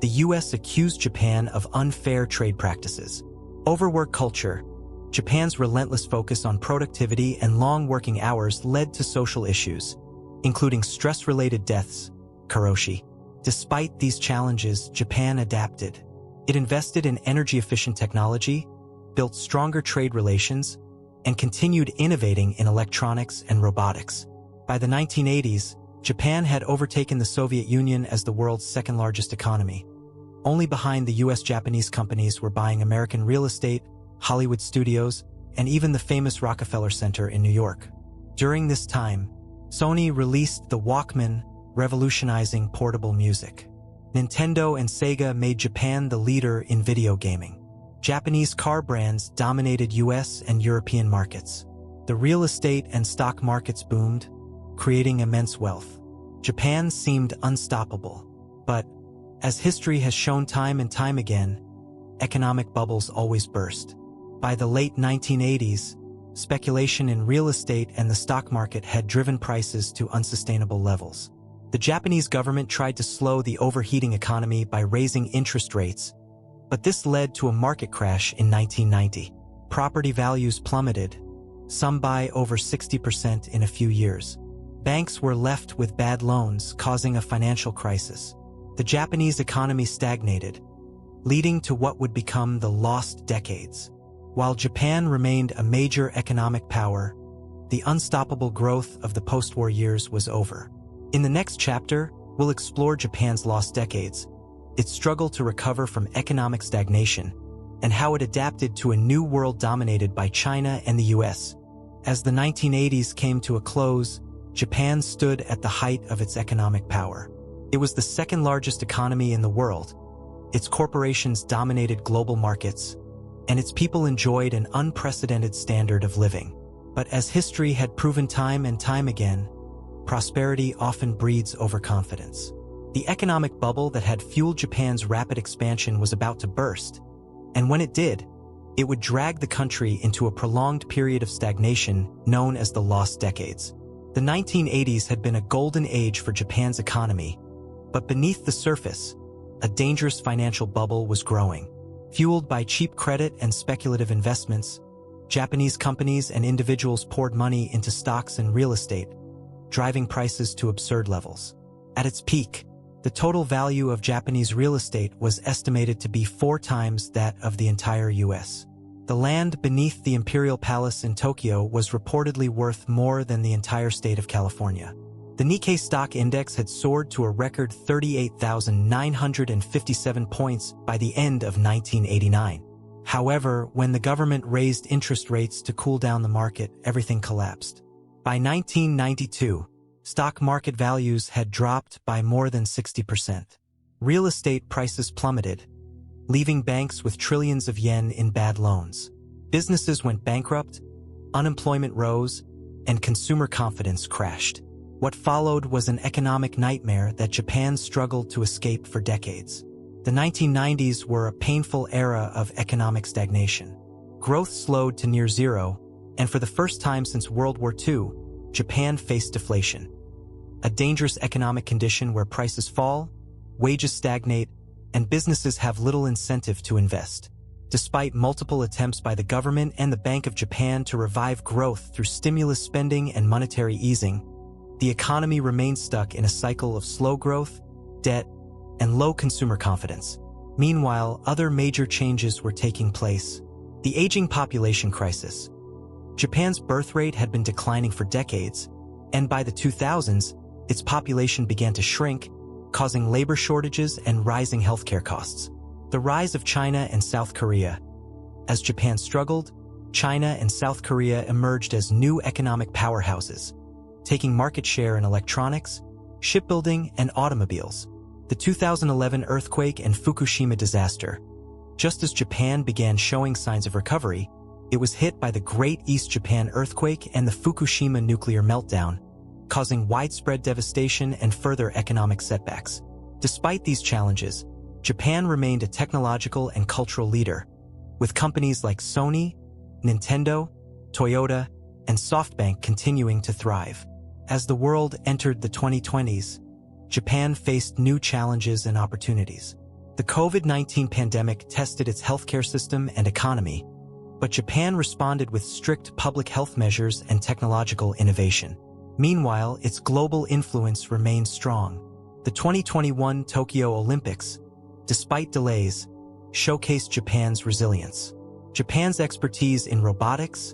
S1: the U.S. accused Japan of unfair trade practices. Overwork culture. Japan's relentless focus on productivity and long working hours led to social issues, including stress-related deaths, karoshi. Despite these challenges, Japan adapted. It invested in energy-efficient technology, built stronger trade relations, and continued innovating in electronics and robotics. By the 1980s, Japan had overtaken the Soviet Union as the world's second-largest economy. Only behind the U.S. Japanese companies were buying American real estate, Hollywood studios, and even the famous Rockefeller Center in New York. During this time, Sony released the Walkman, revolutionizing portable music. Nintendo and Sega made Japan the leader in video gaming. Japanese car brands dominated US and European markets. The real estate and stock markets boomed, creating immense wealth. Japan seemed unstoppable. But, as history has shown time and time again, economic bubbles always burst. By the late 1980s, speculation in real estate and the stock market had driven prices to unsustainable levels. The Japanese government tried to slow the overheating economy by raising interest rates, but this led to a market crash in 1990. Property values plummeted, some by over 60% in a few years. Banks were left with bad loans, causing a financial crisis. The Japanese economy stagnated, leading to what would become the lost decades. While Japan remained a major economic power, the unstoppable growth of the post-war years was over. In the next chapter, we'll explore Japan's lost decades, its struggle to recover from economic stagnation, and how it adapted to a new world dominated by China and the US. As the 1980s came to a close, Japan stood at the height of its economic power. It was the second largest economy in the world. Its corporations dominated global markets, and its people enjoyed an unprecedented standard of living. But as history had proven time and time again, prosperity often breeds overconfidence. The economic bubble that had fueled Japan's rapid expansion was about to burst, and when it did, it would drag the country into a prolonged period of stagnation known as the Lost Decades. The 1980s had been a golden age for Japan's economy, but beneath the surface, a dangerous financial bubble was growing. Fueled by cheap credit and speculative investments, Japanese companies and individuals poured money into stocks and real estate, driving prices to absurd levels. At its peak, the total value of Japanese real estate was estimated to be 4 times that of the entire US. The land beneath the Imperial Palace in Tokyo was reportedly worth more than the entire state of California. The Nikkei stock index had soared to a record 38,957 points by the end of 1989. However, when the government raised interest rates to cool down the market, everything collapsed. By 1992, stock market values had dropped by more than 60%. Real estate prices plummeted, leaving banks with trillions of yen in bad loans. Businesses went bankrupt, unemployment rose, and consumer confidence crashed. What followed was an economic nightmare that Japan struggled to escape for decades. The 1990s were a painful era of economic stagnation. Growth slowed to near zero, and for the first time since World War II, Japan faced deflation. A dangerous economic condition where prices fall, wages stagnate, and businesses have little incentive to invest. Despite multiple attempts by the government and the Bank of Japan to revive growth through stimulus spending and monetary easing, the economy remained stuck in a cycle of slow growth, debt, and low consumer confidence. Meanwhile, other major changes were taking place. The aging population crisis. Japan's birth rate had been declining for decades, and by the 2000s, its population began to shrink, causing labor shortages and rising healthcare costs. The rise of China and South Korea. As Japan struggled, China and South Korea emerged as new economic powerhouses, taking market share in electronics, shipbuilding, and automobiles. The 2011 earthquake and Fukushima disaster. Just as Japan began showing signs of recovery, it was hit by the Great East Japan earthquake and the Fukushima nuclear meltdown, causing widespread devastation and further economic setbacks. Despite these challenges, Japan remained a technological and cultural leader, with companies like Sony, Nintendo, Toyota, and SoftBank continuing to thrive. As the world entered the 2020s, Japan faced new challenges and opportunities. The COVID-19 pandemic tested its healthcare system and economy, but Japan responded with strict public health measures and technological innovation. Meanwhile, its global influence remained strong. The 2021 Tokyo Olympics, despite delays, showcased Japan's resilience. Japan's expertise in robotics,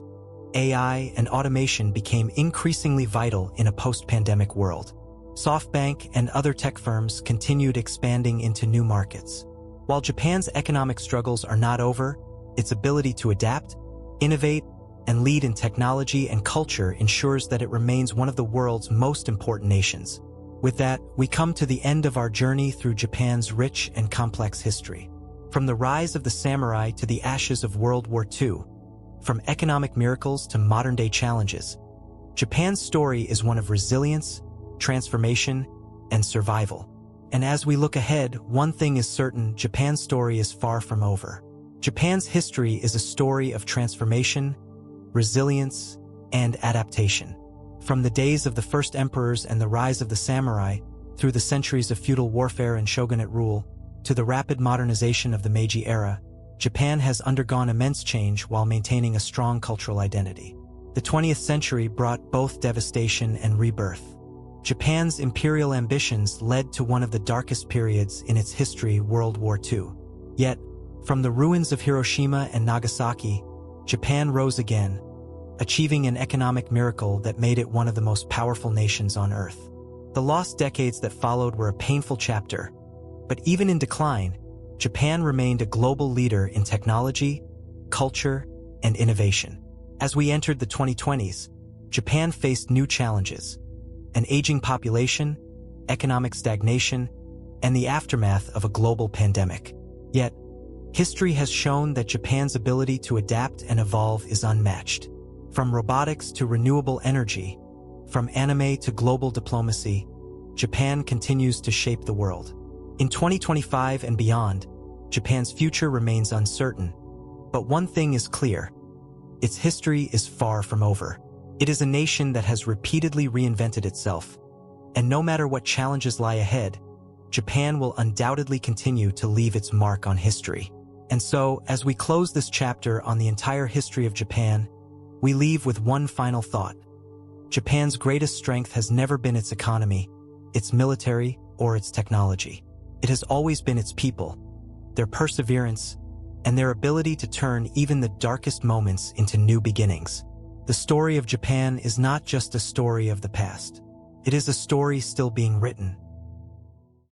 S1: AI, and automation became increasingly vital in a post-pandemic world. SoftBank and other tech firms continued expanding into new markets. While Japan's economic struggles are not over, its ability to adapt, innovate, and lead in technology and culture ensures that it remains one of the world's most important nations. With that, we come to the end of our journey through Japan's rich and complex history. From the rise of the samurai to the ashes of World War II, from economic miracles to modern-day challenges, Japan's story is one of resilience, transformation, and survival. And as we look ahead, one thing is certain: Japan's story is far from over. Japan's history is a story of transformation, resilience, and adaptation. From the days of the first emperors and the rise of the samurai, through the centuries of feudal warfare and shogunate rule, to the rapid modernization of the Meiji era, Japan has undergone immense change while maintaining a strong cultural identity. The 20th century brought both devastation and rebirth. Japan's imperial ambitions led to one of the darkest periods in its history, World War II. Yet, from the ruins of Hiroshima and Nagasaki, Japan rose again, achieving an economic miracle that made it one of the most powerful nations on Earth. The lost decades that followed were a painful chapter, but even in decline, Japan remained a global leader in technology, culture, and innovation. As we entered the 2020s, Japan faced new challenges: an aging population, economic stagnation, and the aftermath of a global pandemic. Yet, history has shown that Japan's ability to adapt and evolve is unmatched. From robotics to renewable energy, from anime to global diplomacy, Japan continues to shape the world. In 2025 and beyond, Japan's future remains uncertain, but one thing is clear: its history is far from over. It is a nation that has repeatedly reinvented itself, and no matter what challenges lie ahead, Japan will undoubtedly continue to leave its mark on history. And so, as we close this chapter on the entire history of Japan, we leave with one final thought. Japan's greatest strength has never been its economy, its military, or its technology. It has always been its people, their perseverance, and their ability to turn even the darkest moments into new beginnings. The story of Japan is not just a story of the past. It is a story still being written,